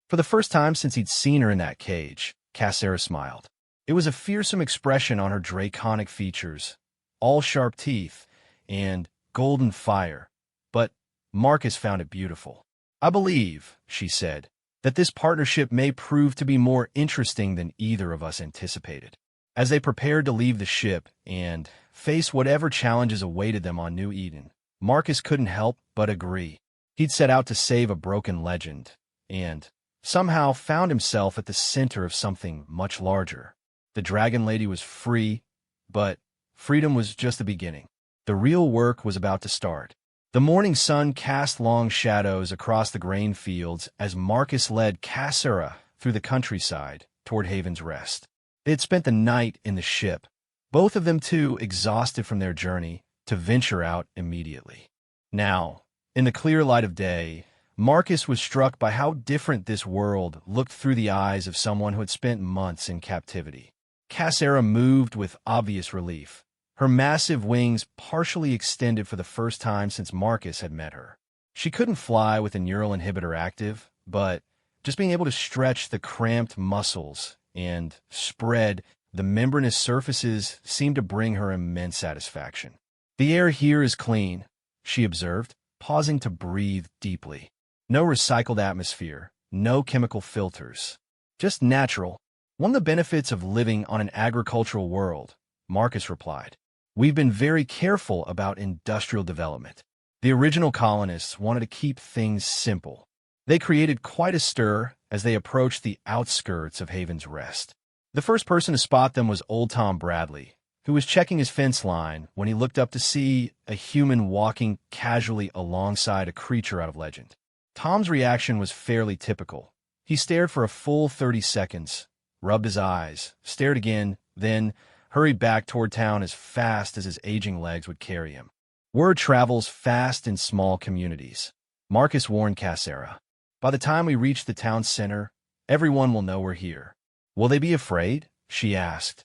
For the first time since he'd seen her in that cage, Cassera smiled. It was a fearsome expression on her draconic features, all sharp teeth and golden fire, but Marcus found it beautiful. I believe, she said, that this partnership may prove to be more interesting than either of us anticipated. As they prepared to leave the ship and face whatever challenges awaited them on New Eden, Marcus couldn't help but agree. He'd set out to save a broken legend, and somehow found himself at the center of something much larger. The Dragon Lady was free, but freedom was just the beginning. The real work was about to start. The morning sun cast long shadows across the grain fields as Marcus led Cassera through the countryside toward Haven's Rest. They had spent the night in the ship, both of them too exhausted from their journey to venture out immediately. Now, in the clear light of day, Marcus was struck by how different this world looked through the eyes of someone who had spent months in captivity. Cassera moved with obvious relief, her massive wings partially extended for the first time since Marcus had met her. She couldn't fly with a neural inhibitor active, but just being able to stretch the cramped muscles and spread the membranous surfaces seemed to bring her immense satisfaction. The air here is clean, she observed, pausing to breathe deeply. No recycled atmosphere, no chemical filters. Just natural. One of the benefits of living on an agricultural world, Marcus replied. We've been very careful about industrial development. The original colonists wanted to keep things simple. They created quite a stir as they approached the outskirts of Haven's Rest. The first person to spot them was old Tom Bradley, who was checking his fence line when he looked up to see a human walking casually alongside a creature out of legend. Tom's reaction was fairly typical. He stared for a full 30 seconds, rubbed his eyes, stared again, then hurried back toward town as fast as his aging legs would carry him. Word travels fast in small communities, Marcus warned Cassera. By the time we reach the town center, everyone will know we're here. Will they be afraid? She asked,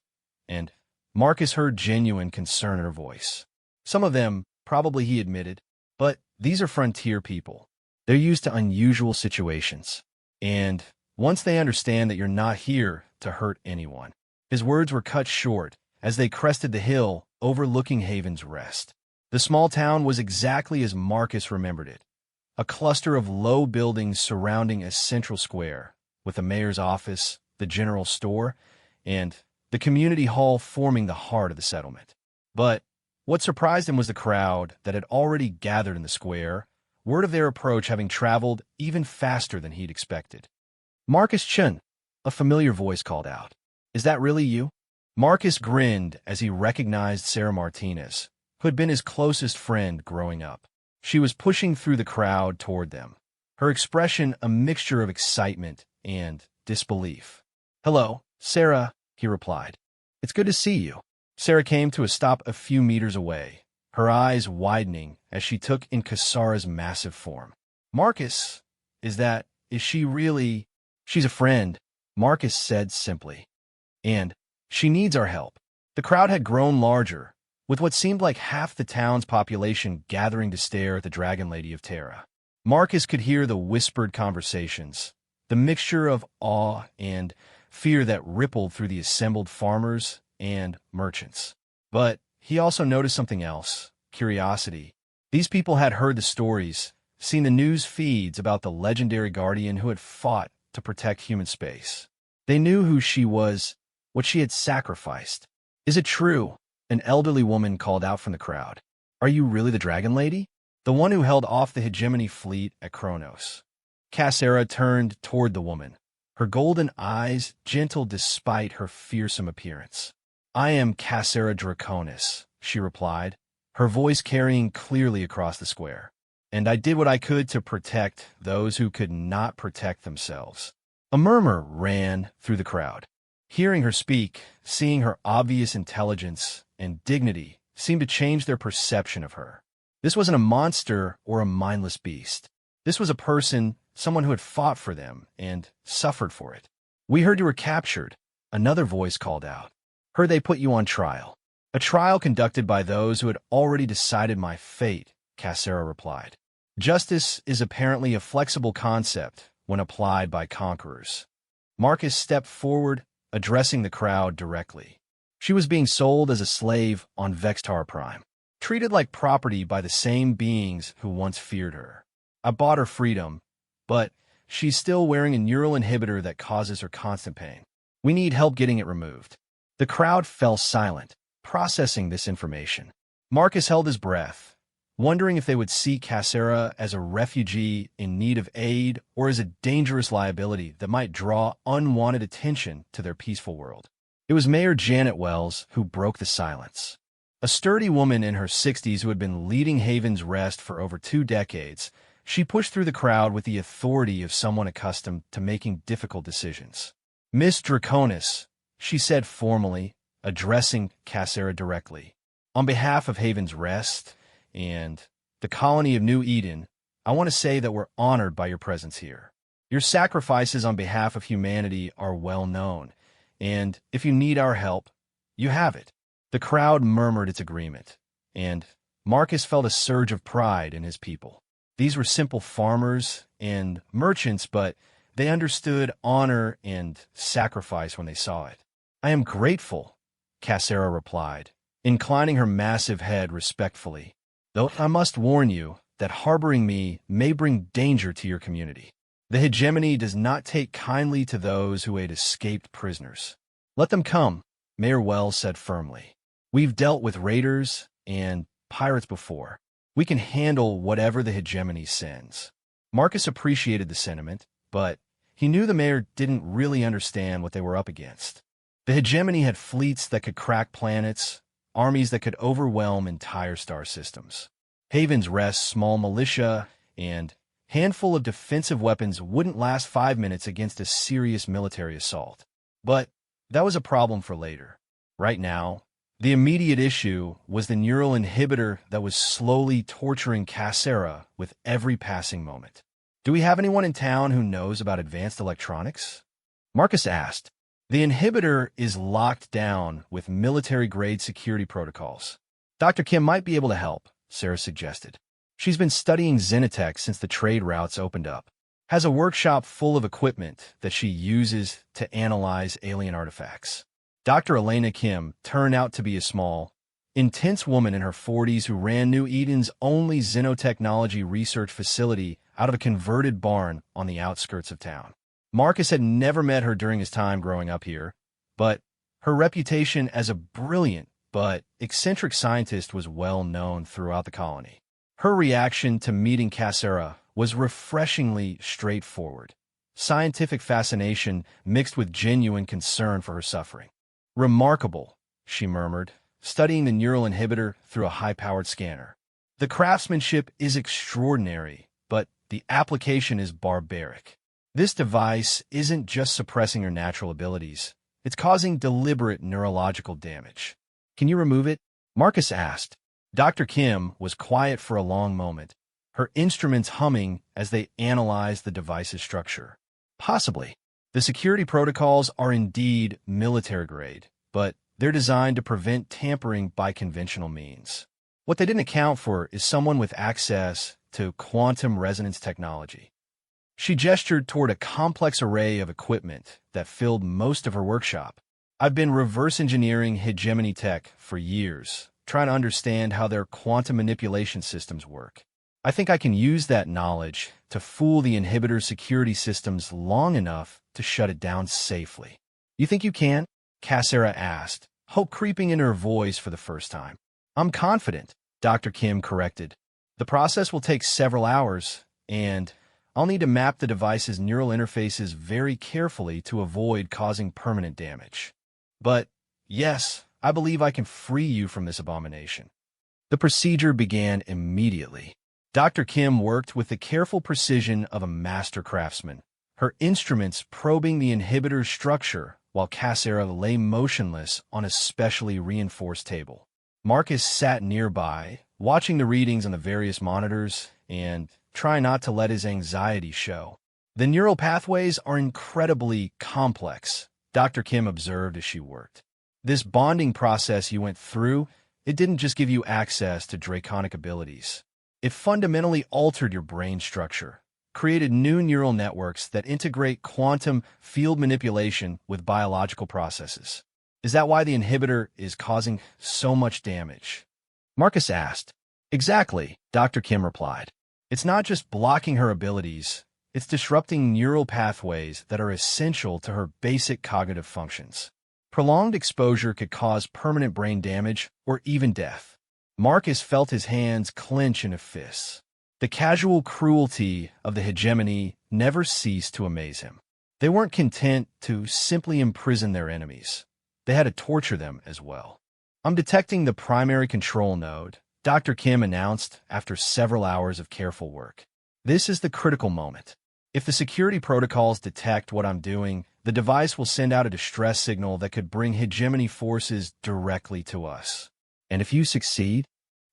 and Marcus heard genuine concern in her voice. Some of them, probably, he admitted, but these are frontier people. They're used to unusual situations, and once they understand that you're not here to hurt anyone. His words were cut short as they crested the hill overlooking Haven's Rest. The small town was exactly as Marcus remembered it, a cluster of low buildings surrounding a central square, with the mayor's office, the general store, and the community hall forming the heart of the settlement. But what surprised him was the crowd that had already gathered in the square, word of their approach having traveled even faster than he'd expected. Marcus Chun, A familiar voice called out. Is that really you? Marcus grinned as he recognized Sarah Martinez, who had been his closest friend growing up. She was pushing through the crowd toward them, her expression a mixture of excitement and disbelief. Hello, Sarah, he replied. It's good to see you. Sarah came to a stop a few meters away, her eyes widening as she took in Kasara's massive form. Marcus, is she really? She's a friend, Marcus said simply. And she needs our help. The crowd had grown larger, with what seemed like half the town's population gathering to stare at the Dragon Lady of Terra. Marcus could hear the whispered conversations, the mixture of awe and fear that rippled through the assembled farmers and merchants. But he also noticed something else, curiosity. These people had heard the stories, seen the news feeds about the legendary guardian who had fought to protect human space. They knew who she was, what she had sacrificed. Is it true? An elderly woman called out from the crowd. Are you really the Dragon Lady? The one who held off the hegemony fleet at Kronos. Kasara turned toward the woman, her golden eyes gentle despite her fearsome appearance. I am Kasara Draconis, she replied, her voice carrying clearly across the square. And I did what I could to protect those who could not protect themselves. A murmur ran through the crowd. Hearing her speak, seeing her obvious intelligence and dignity seemed to change their perception of her. This wasn't a monster or a mindless beast. This was a person, someone who had fought for them and suffered for it. We heard you were captured, another voice called out. Heard they put you on trial. A trial conducted by those who had already decided my fate, Kasara replied. Justice is apparently a flexible concept when applied by conquerors. Marcus stepped forward, addressing the crowd directly. She was being sold as a slave on Vextar Prime, treated like property by the same beings who once feared her. I bought her freedom, but she's still wearing a neural inhibitor that causes her constant pain. We need help getting it removed. The crowd fell silent, processing this information. Marcus held his breath, wondering if they would see Kasara as a refugee in need of aid or as a dangerous liability that might draw unwanted attention to their peaceful world. It was Mayor Janet Wells who broke the silence. A sturdy woman in her 60s who had been leading Haven's Rest for over 2 decades, she pushed through the crowd with the authority of someone accustomed to making difficult decisions. Miss Draconis, she said formally, addressing Kasara directly. On behalf of Haven's Rest and the colony of New Eden, I want to say that we're honored by your presence here. Your sacrifices on behalf of humanity are well known, and if you need our help, you have it. The crowd murmured its agreement, and Marcus felt a surge of pride in his people. These were simple farmers and merchants, but they understood honor and sacrifice when they saw it. I am grateful, Kasara replied, inclining her massive head respectfully. Though I must warn you that harboring me may bring danger to your community. The hegemony does not take kindly to those who aid escaped prisoners. Let them come, Mayor Wells said firmly. We've dealt with raiders and pirates before. We can handle whatever the hegemony sends. Marcus appreciated the sentiment, but he knew the mayor didn't really understand what they were up against. The hegemony had fleets that could crack planets, armies that could overwhelm entire star systems. Haven's Rest's small militia and handful of defensive weapons wouldn't last 5 minutes against a serious military assault. But that was a problem for later. Right now, the immediate issue was the neural inhibitor that was slowly torturing Kasara with every passing moment. Do we have anyone in town who knows about advanced electronics? Marcus asked. The inhibitor is locked down with military-grade security protocols. Dr. Kim might be able to help, Sarah suggested. She's been studying Xenotech since the trade routes opened up. Has a workshop full of equipment that she uses to analyze alien artifacts. Dr. Elena Kim turned out to be a small, intense woman in her 40s who ran New Eden's only xenotechnology research facility out of a converted barn on the outskirts of town. Marcus had never met her during his time growing up here, but her reputation as a brilliant but eccentric scientist was well known throughout the colony. Her reaction to meeting Kasara was refreshingly straightforward. scientific fascination mixed with genuine concern for her suffering. "Remarkable," she murmured, studying the neural inhibitor through a high-powered scanner. "The craftsmanship is extraordinary, but the application is barbaric. This device isn't just suppressing her natural abilities, it's causing deliberate neurological damage." "Can you remove it?" Marcus asked. Dr. Kim was quiet for a long moment, her instruments humming as they analyzed the device's structure. "Possibly. The security protocols are indeed military-grade, but they're designed to prevent tampering by conventional means. What they didn't account for is someone with access to quantum resonance technology." She gestured toward a complex array of equipment that filled most of her workshop. "I've been reverse engineering hegemony tech for years, trying to understand how their quantum manipulation systems work. I think I can use that knowledge to fool the inhibitor security systems long enough to shut it down safely." "You think you can?" Cassera asked, hope creeping into her voice for the first time. "I'm confident," Dr. Kim corrected. "The process will take several hours, and I'll need to map the device's neural interfaces very carefully to avoid causing permanent damage. But, yes, I believe I can free you from this abomination." The procedure began immediately. Dr. Kim worked with the careful precision of a master craftsman, her instruments probing the inhibitor's structure while Cassera lay motionless on a specially reinforced table. Marcus sat nearby, watching the readings on the various monitors and trying not to let his anxiety show. "The neural pathways are incredibly complex," Dr. Kim observed as she worked. "This bonding process you went through, it didn't just give you access to draconic abilities. It fundamentally altered your brain structure, created new neural networks that integrate quantum field manipulation with biological processes. Is that why the inhibitor is causing so much damage?" Marcus asked. "Exactly," Dr. Kim replied. "It's not just blocking her abilities, it's disrupting neural pathways that are essential to her basic cognitive functions. Prolonged exposure could cause permanent brain damage or even death." Marcus felt his hands clench into fists. The casual cruelty of the hegemony never ceased to amaze him. They weren't content to simply imprison their enemies. They had to torture them as well. "I'm detecting the primary control node," Dr. Kim announced after several hours of careful work. "This is the critical moment. If the security protocols detect what I'm doing, the device will send out a distress signal that could bring hegemony forces directly to us." "And if you succeed?"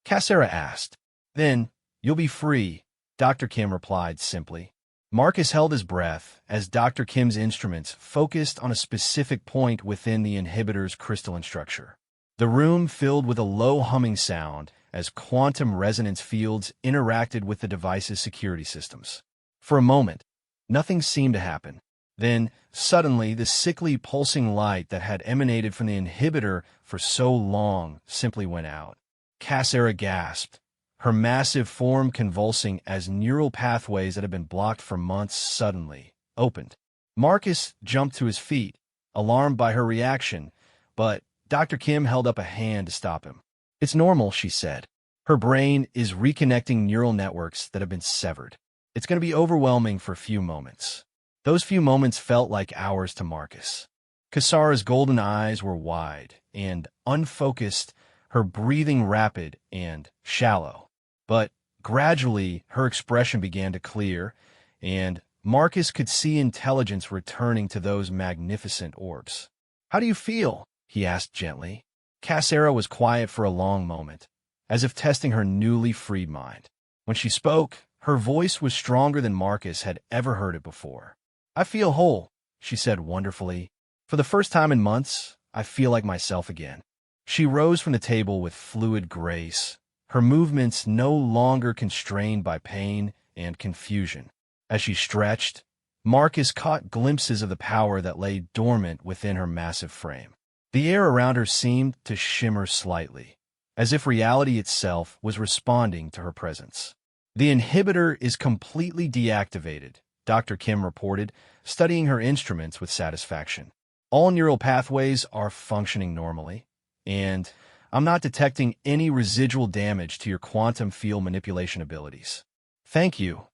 Cassera asked. "Then you'll be free," Dr. Kim replied simply. Marcus held his breath as Dr. Kim's instruments focused on a specific point within the inhibitor's crystalline structure. The room filled with a low humming sound as quantum resonance fields interacted with the device's security systems. For a moment, nothing seemed to happen. Then, suddenly, the sickly pulsing light that had emanated from the inhibitor for so long simply went out. Cassera gasped, her massive form convulsing as neural pathways that had been blocked for months suddenly opened. Marcus jumped to his feet, alarmed by her reaction, but Dr. Kim held up a hand to stop him. "It's normal," she said. "Her brain is reconnecting neural networks that have been severed. It's going to be overwhelming for a few moments." Those few moments felt like hours to Marcus. Cassara's golden eyes were wide and unfocused, her breathing rapid and shallow. But gradually, her expression began to clear, and Marcus could see intelligence returning to those magnificent orbs. "How do you feel?" he asked gently. Cassera was quiet for a long moment, as if testing her newly freed mind. When she spoke, her voice was stronger than Marcus had ever heard it before. "I feel whole," she said wonderfully. "For the first time in months, I feel like myself again." She rose from the table with fluid grace, her movements no longer constrained by pain and confusion. As she stretched, Marcus caught glimpses of the power that lay dormant within her massive frame. The air around her seemed to shimmer slightly, as if reality itself was responding to her presence. "The inhibitor is completely deactivated," Dr. Kim reported, studying her instruments with satisfaction. "All neural pathways are functioning normally, and I'm not detecting any residual damage to your quantum field manipulation abilities." "Thank you,"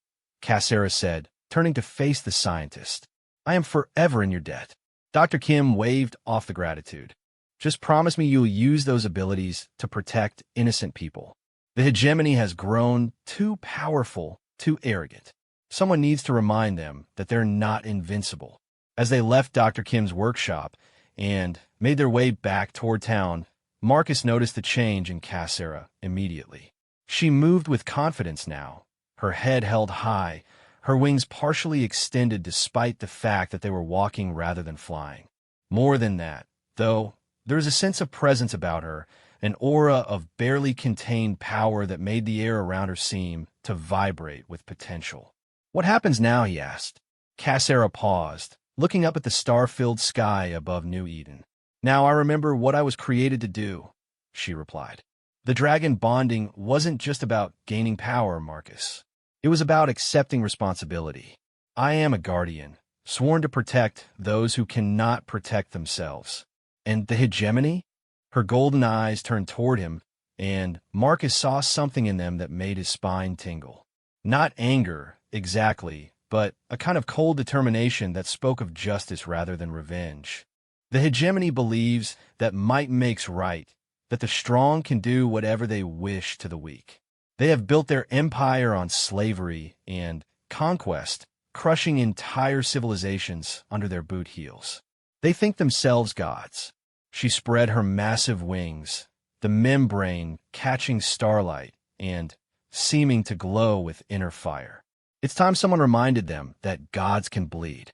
Cassera said, turning to face the scientist. "I am forever in your debt." Dr. Kim waved off the gratitude. "Just promise me you'll use those abilities to protect innocent people. The hegemony has grown too powerful, too arrogant. Someone needs to remind them that they're not invincible." As they left Dr. Kim's workshop and made their way back toward town, Marcus noticed the change in Cassera immediately. She moved with confidence now, her head held high, her wings partially extended despite the fact that they were walking rather than flying. More than that, though, there was a sense of presence about her, an aura of barely contained power that made the air around her seem to vibrate with potential. "What happens now?" he asked. Cassera paused, looking up at the star-filled sky above New Eden. "Now I remember what I was created to do," she replied. "The dragon bonding wasn't just about gaining power, Marcus. It was about accepting responsibility. I am a guardian, sworn to protect those who cannot protect themselves. And the hegemony?" Her golden eyes turned toward him, and Marcus saw something in them that made his spine tingle. Not anger, exactly, but a kind of cold determination that spoke of justice rather than revenge. The hegemony believes that might makes right, that the strong can do whatever they wish to the weak. They have built their empire on slavery and conquest, crushing entire civilizations under their boot heels. They think themselves gods. She spread her massive wings, the membrane catching starlight and seeming to glow with inner fire. It's time someone reminded them that gods can bleed.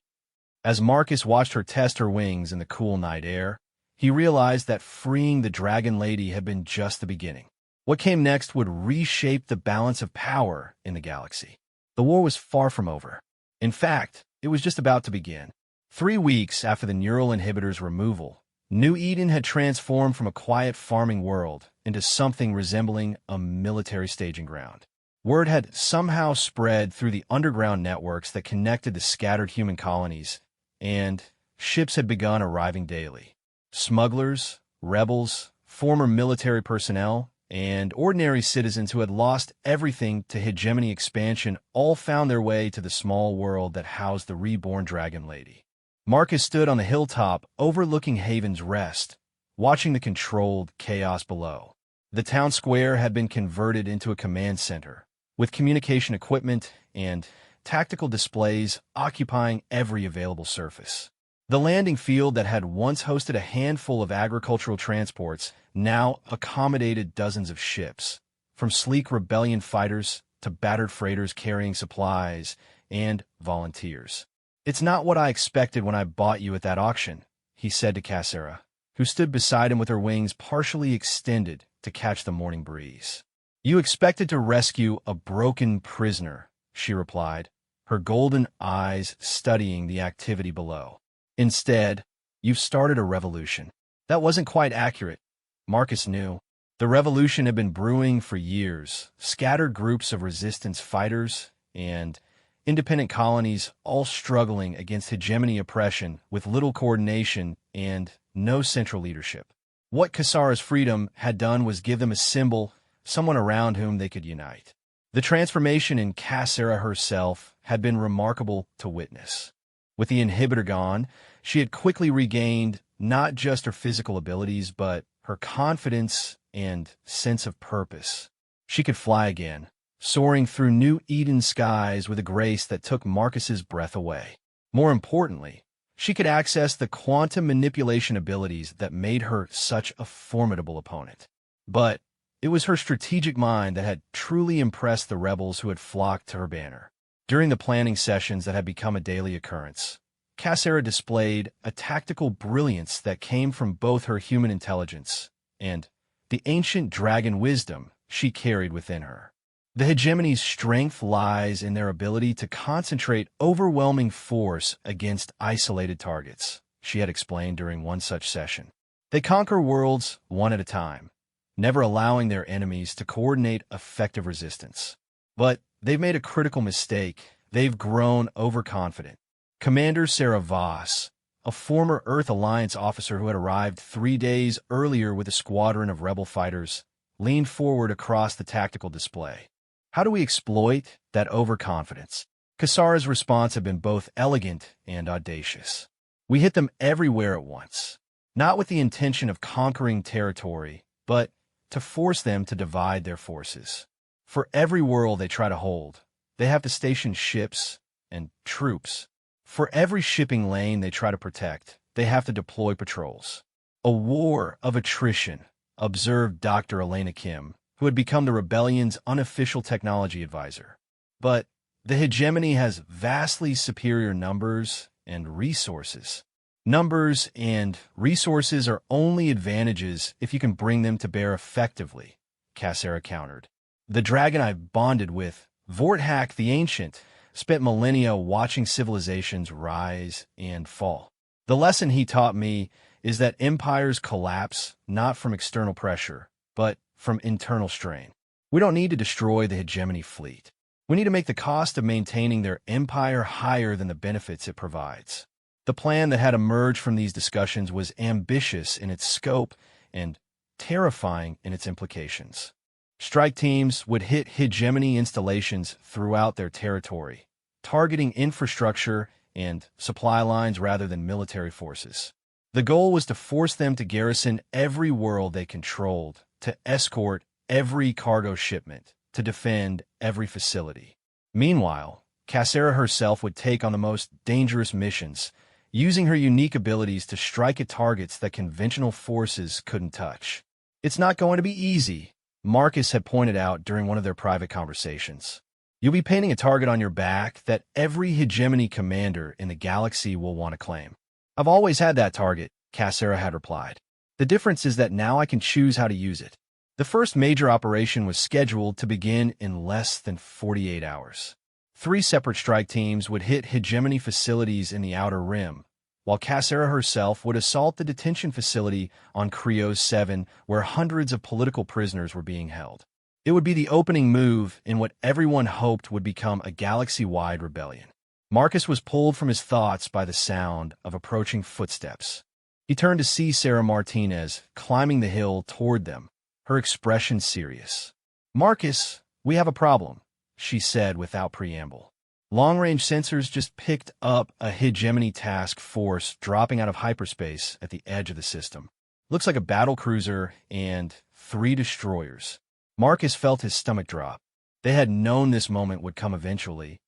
As Marcus watched her test her wings in the cool night air, he realized that freeing the Dragon Lady had been just the beginning. What came next would reshape the balance of power in the galaxy. The war was far from over. In fact, it was just about to begin. 3 weeks after the neural inhibitor's removal, New Eden had transformed from a quiet farming world into something resembling a military staging ground. Word had somehow spread through the underground networks that connected the scattered human colonies, and ships had begun arriving daily. Smugglers, rebels, former military personnel, and ordinary citizens who had lost everything to hegemony expansion all found their way to the small world that housed the reborn Dragon Lady. Marcus stood on the hilltop overlooking Haven's Rest, watching the controlled chaos below. The town square had been converted into a command center, with communication equipment and tactical displays occupying every available surface. The landing field that had once hosted a handful of agricultural transports now accommodated dozens of ships, from sleek rebellion fighters to battered freighters carrying supplies and volunteers. "It's not what I expected when I bought you at that auction," he said to Cassera, who stood beside him with her wings partially extended to catch the morning breeze. "You expected to rescue a broken prisoner," she replied, her golden eyes studying the activity below. "Instead, you've started a revolution." That wasn't quite accurate, Marcus knew. The revolution had been brewing for years, scattered groups of resistance fighters and independent colonies all struggling against hegemony oppression with little coordination and no central leadership. What Cassara's freedom had done was give them a symbol, someone around whom they could unite. The transformation in Cassera herself had been remarkable to witness. With the inhibitor gone, she had quickly regained not just her physical abilities, but her confidence and sense of purpose. She could fly again, soaring through New Eden skies with a grace that took Marcus's breath away. More importantly, she could access the quantum manipulation abilities that made her such a formidable opponent. But it was her strategic mind that had truly impressed the rebels who had flocked to her banner. During the planning sessions that had become a daily occurrence, Cassera displayed a tactical brilliance that came from both her human intelligence and the ancient dragon wisdom she carried within her. The hegemony's strength lies in their ability to concentrate overwhelming force against isolated targets, she had explained during one such session. They conquer worlds one at a time, never allowing their enemies to coordinate effective resistance. But they've made a critical mistake. They've grown overconfident. Commander Sarah Voss, a former Earth Alliance officer who had arrived 3 days earlier with a squadron of rebel fighters, leaned forward across the tactical display. "How do we exploit that overconfidence?" Kasara's response had been both elegant and audacious. We hit them everywhere at once, not with the intention of conquering territory, but to force them to divide their forces. For every world they try to hold, they have to station ships and troops. For every shipping lane they try to protect, they have to deploy patrols. A war of attrition, observed Dr. Elena Kim, who had become the rebellion's unofficial technology advisor. But the hegemony has vastly superior numbers and resources. Numbers and resources are only advantages if you can bring them to bear effectively, Kasera countered. The dragon I've bonded with, Vorthak the Ancient, spent millennia watching civilizations rise and fall. The lesson he taught me is that empires collapse not from external pressure, but from internal strain. We don't need to destroy the hegemony fleet. We need to make the cost of maintaining their empire higher than the benefits it provides. The plan that had emerged from these discussions was ambitious in its scope and terrifying in its implications. Strike teams would hit hegemony installations throughout their territory, targeting infrastructure and supply lines rather than military forces. The goal was to force them to garrison every world they controlled, to escort every cargo shipment, to defend every facility. Meanwhile, Kasera herself would take on the most dangerous missions, using her unique abilities to strike at targets that conventional forces couldn't touch. It's not going to be easy, Marcus had pointed out during one of their private conversations. You'll be painting a target on your back that every hegemony commander in the galaxy will want to claim. I've always had that target, Kasera had replied. The difference is that now I can choose how to use it. The first major operation was scheduled to begin in less than 48 hours. 3 separate strike teams would hit hegemony facilities in the Outer Rim, while Kasera herself would assault the detention facility on Krios 7, where hundreds of political prisoners were being held. It would be the opening move in what everyone hoped would become a galaxy-wide rebellion. Marcus was pulled from his thoughts by the sound of approaching footsteps. He turned to see Sarah Martinez climbing the hill toward them, her expression serious. "Marcus, we have a problem," she said without preamble. Long-range sensors just picked up a hegemony task force dropping out of hyperspace at the edge of the system. Looks like a battle cruiser and 3 destroyers. Marcus felt his stomach drop. They had known this moment would come eventually,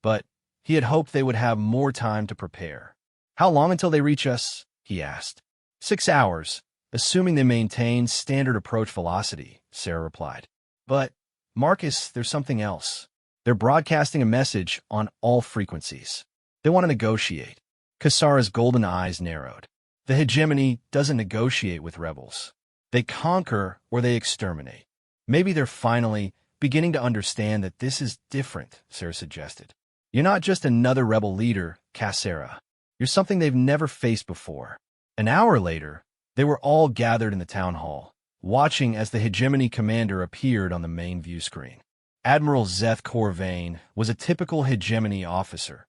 but he had hoped they would have more time to prepare. "How long until they reach us?" he asked. 6 hours, assuming they maintain standard approach velocity, Sarah replied. "But, Marcus, there's something else. They're broadcasting a message on all frequencies. They want to negotiate." Kasara's golden eyes narrowed. The hegemony doesn't negotiate with rebels. They conquer or they exterminate. Maybe they're finally beginning to understand that this is different, Sarah suggested. "You're not just another rebel leader, Kasera. You're something they've never faced before." An hour later, they were all gathered in the town hall, watching as the hegemony commander appeared on the main view screen. Admiral Zeth Corvain was a typical hegemony officer,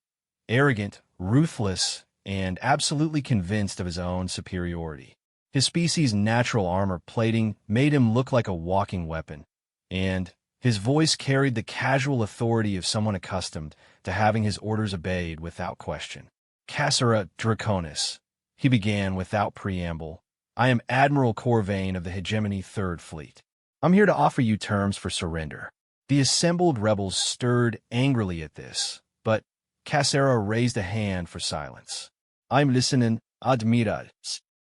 arrogant, ruthless, and absolutely convinced of his own superiority. His species' natural armor plating made him look like a walking weapon, and his voice carried the casual authority of someone accustomed to having his orders obeyed without question. "Kasera Draconis," he began without preamble. "I am Admiral Corvain of the Hegemony 3rd Fleet. I'm here to offer you terms for surrender." The assembled rebels stirred angrily at this, but Kasera raised a hand for silence. "I'm listening, Admiral."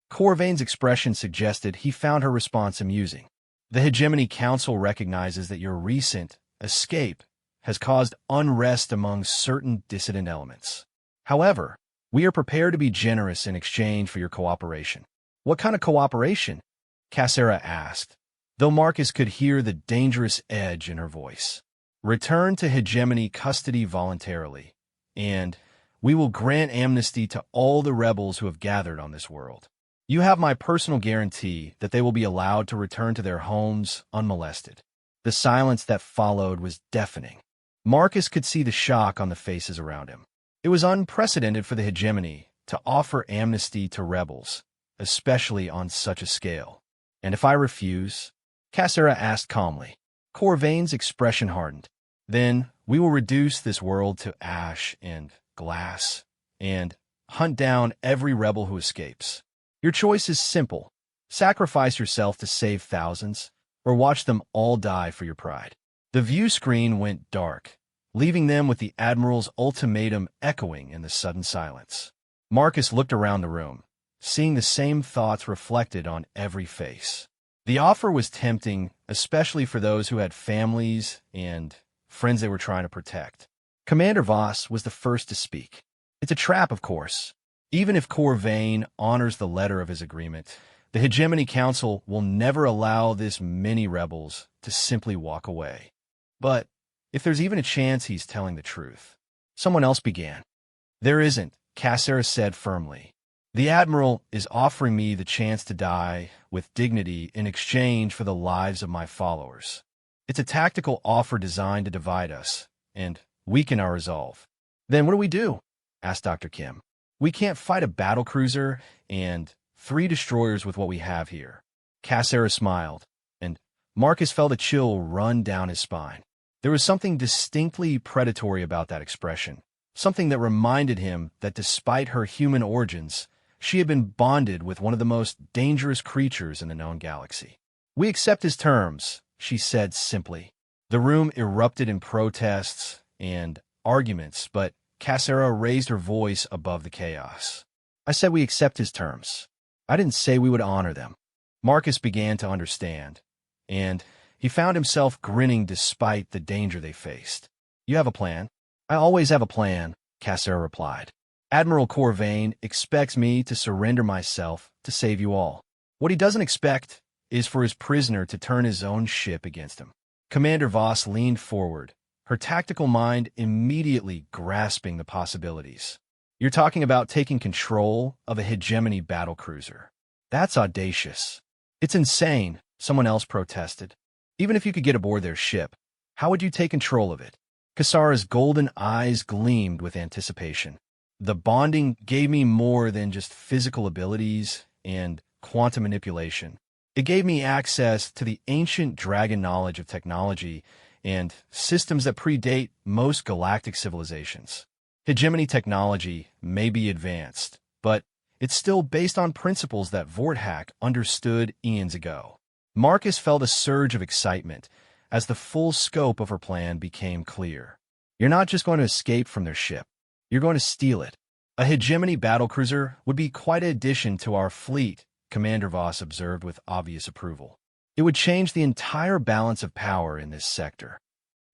Corvain's expression suggested he found her response amusing. "The Hegemony Council recognizes that your recent escape has caused unrest among certain dissident elements. However, we are prepared to be generous in exchange for your cooperation." "What kind of cooperation?" Kasera asked, though Marcus could hear the dangerous edge in her voice. "Return to hegemony custody voluntarily, and we will grant amnesty to all the rebels who have gathered on this world. You have my personal guarantee that they will be allowed to return to their homes unmolested." The silence that followed was deafening. Marcus could see the shock on the faces around him. It was unprecedented for the hegemony to offer amnesty to rebels, especially on such a scale. "And if I refuse?" Kasera asked calmly. Corvain's expression hardened. "Then we will reduce this world to ash and glass and hunt down every rebel who escapes. Your choice is simple. Sacrifice yourself to save thousands, or watch them all die for your pride." The view screen went dark, leaving them with the Admiral's ultimatum echoing in the sudden silence. Marcus looked around the room, seeing the same thoughts reflected on every face. The offer was tempting, especially for those who had families and friends they were trying to protect. Commander Voss was the first to speak. "It's a trap, of course. Even if Corvain honors the letter of his agreement, the Hegemony Council will never allow this many rebels to simply walk away. But if there's even a chance he's telling the truth." Someone else began. "There isn't," Cassera said firmly. "The Admiral is offering me the chance to die with dignity in exchange for the lives of my followers. It's a tactical offer designed to divide us and weaken our resolve." "Then what do we do?" asked Dr. Kim. "We can't fight a battlecruiser and 3 destroyers with what we have here." Cassera smiled, and Marcus felt a chill run down his spine. There was something distinctly predatory about that expression, something that reminded him that despite her human origins, she had been bonded with one of the most dangerous creatures in the known galaxy. "We accept his terms," she said simply. The room erupted in protests and arguments, but Cassera raised her voice above the chaos. "I said we accept his terms. I didn't say we would honor them." Marcus began to understand, and he found himself grinning despite the danger they faced. "You have a plan?" "I always have a plan," Cassera replied. "Admiral Corvain expects me to surrender myself to save you all. What he doesn't expect is for his prisoner to turn his own ship against him." Commander Voss leaned forward, her tactical mind immediately grasping the possibilities. "You're talking about taking control of a hegemony battlecruiser. That's audacious." "It's insane," someone else protested. "Even if you could get aboard their ship, how would you take control of it?" Cassara's golden eyes gleamed with anticipation. "The bonding gave me more than just physical abilities and quantum manipulation. It gave me access to the ancient dragon knowledge of technology and systems that predate most galactic civilizations. Hegemony technology may be advanced, but it's still based on principles that Vorthak understood eons ago." Marcus felt a surge of excitement as the full scope of her plan became clear. "You're not just going to escape from their ship. You're going to steal it. A hegemony battlecruiser would be quite an addition to our fleet," Commander Voss observed with obvious approval. "It would change the entire balance of power in this sector."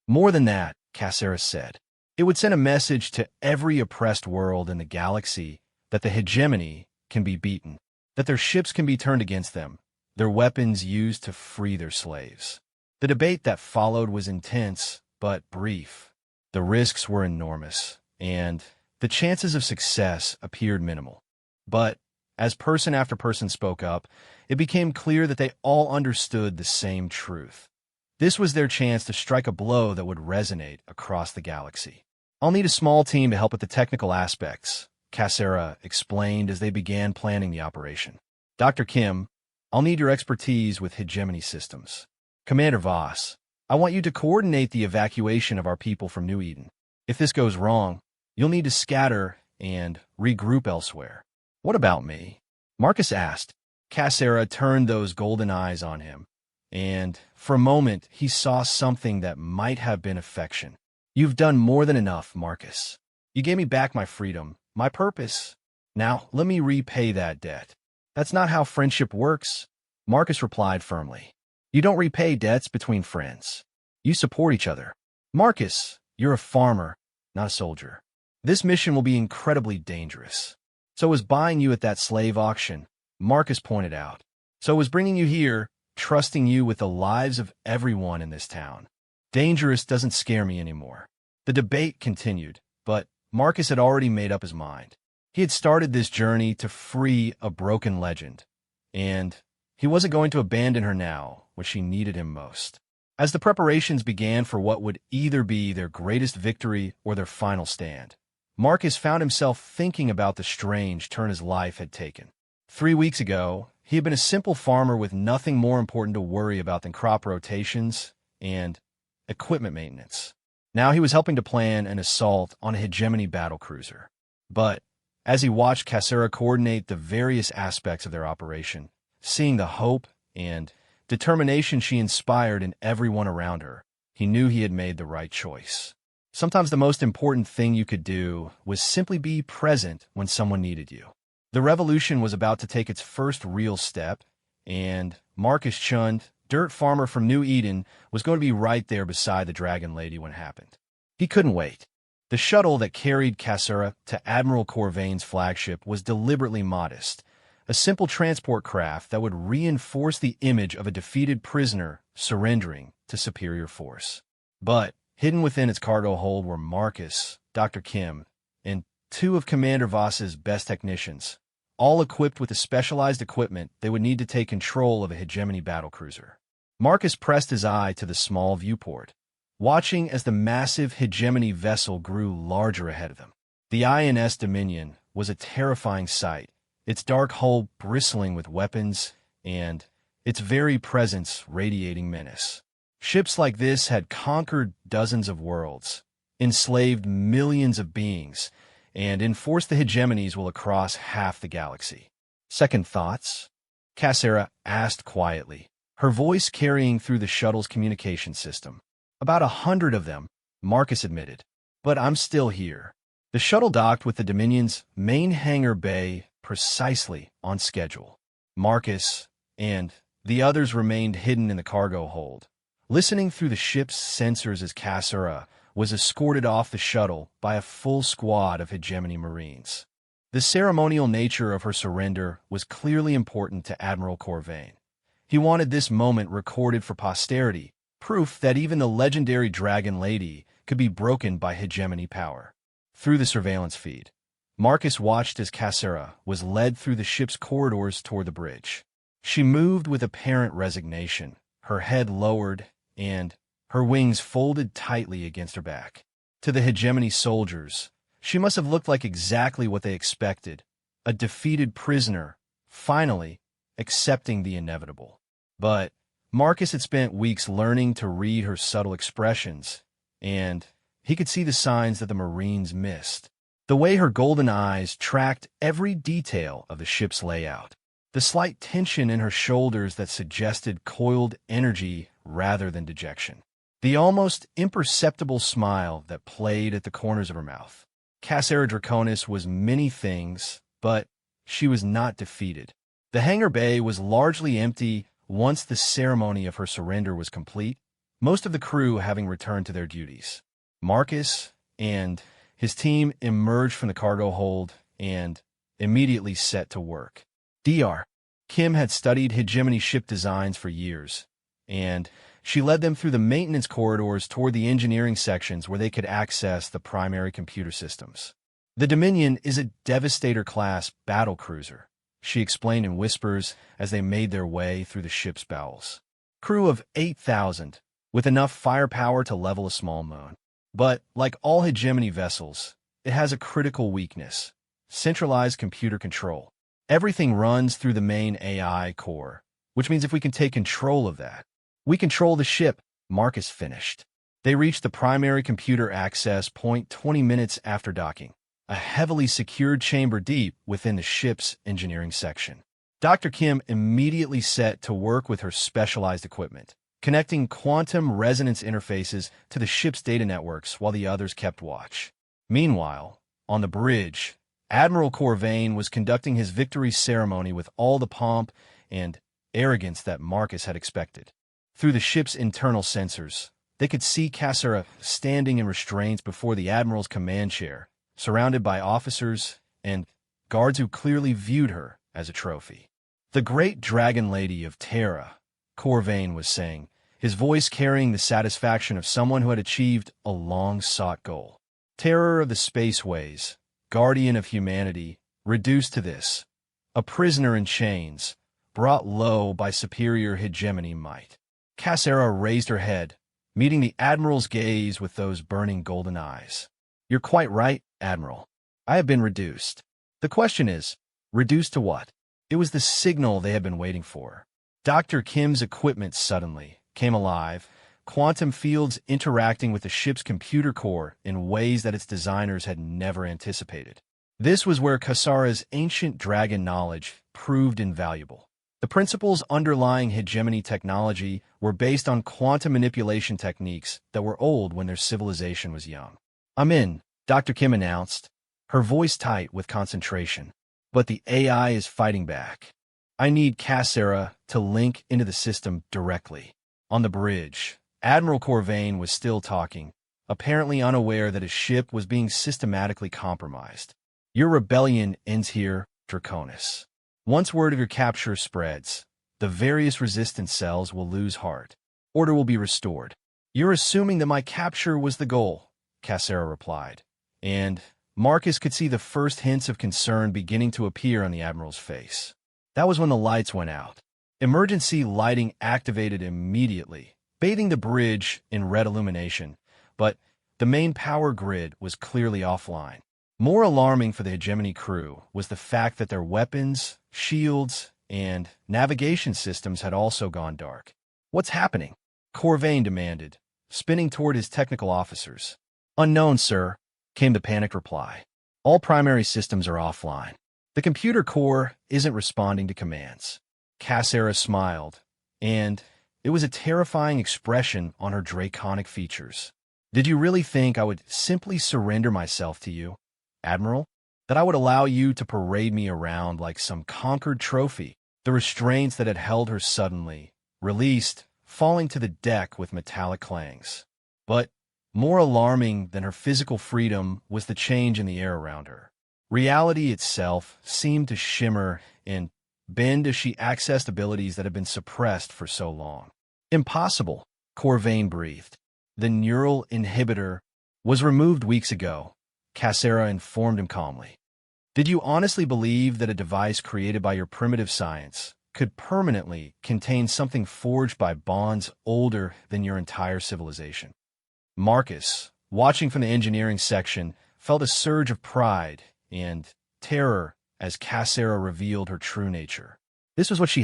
"More than that," Cassera said. "It would send a message to every oppressed world in the galaxy that the hegemony can be beaten, that their ships can be turned against them, their weapons used to free their slaves." The debate that followed was intense, but brief. The risks were enormous, and the chances of success appeared minimal. But as person after person spoke up, it became clear that they all understood the same truth. This was their chance to strike a blow that would resonate across the galaxy. "I'll need a small team to help with the technical aspects," Cassera explained as they began planning the operation. "Dr. Kim, I'll need your expertise with hegemony systems. Commander Voss, I want you to coordinate the evacuation of our people from New Eden. If this goes wrong, you'll need to scatter and regroup elsewhere." "What about me?" Marcus asked. Cassera turned those golden eyes on him, and for a moment he saw something that might have been affection. "You've done more than enough, Marcus. You gave me back my freedom, my purpose. Now let me repay that debt." "That's not how friendship works," Marcus replied firmly. "You don't repay debts between friends. You support each other." "Marcus, you're a farmer, not a soldier. This mission will be incredibly dangerous. So was buying you at that slave auction," Marcus pointed out. "So was bringing you here, trusting you with the lives of everyone in this town. Dangerous doesn't scare me anymore." The debate continued, but Marcus had already made up his mind. He had started this journey to free a broken legend, and he wasn't going to abandon her now when she needed him most. As the preparations began for what would either be their greatest victory or their final stand, Marcus found himself thinking about the strange turn his life had taken. 3 weeks ago, he had been a simple farmer with nothing more important to worry about than crop rotations and equipment maintenance. Now he was helping to plan an assault on a hegemony battlecruiser. But as he watched Cassera coordinate the various aspects of their operation, seeing the hope and determination she inspired in everyone around her, he knew he had made the right choice. Sometimes the most important thing you could do was simply be present when someone needed you. The revolution was about to take its first real step, and Marcus Chund, dirt farmer from New Eden, was going to be right there beside the Dragon Lady when it happened. He couldn't wait. The shuttle that carried Cassera to Admiral Corvain's flagship was deliberately modest, a simple transport craft that would reinforce the image of a defeated prisoner surrendering to superior force. But hidden within its cargo hold were Marcus, Dr. Kim, and two of Commander Voss's best technicians, all equipped with the specialized equipment they would need to take control of a hegemony battlecruiser. Marcus pressed his eye to the small viewport, watching as the massive hegemony vessel grew larger ahead of them. The INS Dominion was a terrifying sight, its dark hull bristling with weapons and its very presence radiating menace. Ships like this had conquered dozens of worlds, enslaved millions of beings, and enforced the hegemonies well across half the galaxy. Second thoughts? Cassera asked quietly, her voice carrying through the shuttle's communication system. About 100 of them, Marcus admitted. But I'm still here. The shuttle docked with the Dominion's main hangar bay precisely on schedule. Marcus and the others remained hidden in the cargo hold, listening through the ship's sensors as Cassera was escorted off the shuttle by a full squad of hegemony Marines. The ceremonial nature of her surrender was clearly important to Admiral Corvain. He wanted this moment recorded for posterity, proof that even the legendary Dragon Lady could be broken by hegemony power. Through the surveillance feed, Marcus watched as Cassera was led through the ship's corridors toward the bridge. She moved with apparent resignation, her head lowered and her wings folded tightly against her back. To the hegemony soldiers, she must have looked like exactly what they expected, a defeated prisoner, finally accepting the inevitable. But Marcus had spent weeks learning to read her subtle expressions, and he could see the signs that the Marines missed. The way her golden eyes tracked every detail of the ship's layout. The slight tension in her shoulders that suggested coiled energy rather than dejection. The almost imperceptible smile that played at the corners of her mouth. Cassera Draconis was many things, but she was not defeated. The hangar bay was largely empty once the ceremony of her surrender was complete, most of the crew having returned to their duties. Marcus and his team emerged from the cargo hold and immediately set to work. Dr. Kim had studied hegemony ship designs for years, and she led them through the maintenance corridors toward the engineering sections where they could access the primary computer systems. The Dominion is a Devastator-class battlecruiser, she explained in whispers as they made their way through the ship's bowels. Crew of 8,000, with enough firepower to level a small moon. But, like all hegemony vessels, it has a critical weakness: centralized computer control. Everything runs through the main AI core, which means if we can take control of that, we control the ship, Marcus finished. They reached the primary computer access point 20 minutes after docking, a heavily secured chamber deep within the ship's engineering section. Dr. Kim immediately set to work with her specialized equipment, connecting quantum resonance interfaces to the ship's data networks while the others kept watch. Meanwhile, on the bridge, Admiral Corvain was conducting his victory ceremony with all the pomp and arrogance that Marcus had expected. Through the ship's internal sensors, they could see Cassera standing in restraints before the Admiral's command chair, surrounded by officers and guards who clearly viewed her as a trophy. The great Dragon Lady of Terra, Corvain was saying, his voice carrying the satisfaction of someone who had achieved a long-sought goal. Terror of the spaceways, guardian of humanity, reduced to this, a prisoner in chains, brought low by superior hegemony might. Cassera raised her head, meeting the Admiral's gaze with those burning golden eyes. You're quite right, Admiral. I have been reduced. The question is, reduced to what? It was the signal they had been waiting for. Dr. Kim's equipment suddenly came alive, quantum fields interacting with the ship's computer core in ways that its designers had never anticipated. This was where Kasara's ancient dragon knowledge proved invaluable. The principles underlying hegemony technology were based on quantum manipulation techniques that were old when their civilization was young. "I'm in," Dr. Kim announced, her voice tight with concentration. "But the AI is fighting back. I need Kasara to link into the system directly." On the bridge, Admiral Corvain was still talking, apparently unaware that his ship was being systematically compromised. "Your rebellion ends here, Draconis. Once word of your capture spreads, the various resistance cells will lose heart. Order will be restored." "You're assuming that my capture was the goal," Kasara replied, and Marcus could see the first hints of concern beginning to appear on the Admiral's face. That was when the lights went out. Emergency lighting activated immediately, bathing the bridge in red illumination, but the main power grid was clearly offline. More alarming for the Hegemony crew was the fact that their weapons, shields, and navigation systems had also gone dark. "What's happening?" Corvain demanded, spinning toward his technical officers. "Unknown, sir," came the panicked reply. "All primary systems are offline. The computer core isn't responding to commands." Kasara smiled, and it was a terrifying expression on her draconic features. "Did you really think I would simply surrender myself to you, Admiral? That I would allow you to parade me around like some conquered trophy?" The restraints that had held her suddenly released, falling to the deck with metallic clangs. But more alarming than her physical freedom was the change in the air around her. Reality itself seemed to shimmer and bend as she accessed abilities that had been suppressed for so long. "Impossible," Corvain breathed. "The neural inhibitor was removed weeks ago," Kasara informed him calmly. "Did you honestly believe that a device created by your primitive science could permanently contain something forged by bonds older than your entire civilization?" Marcus, watching from the engineering section, felt a surge of pride and terror as Kasara revealed her true nature. This was what she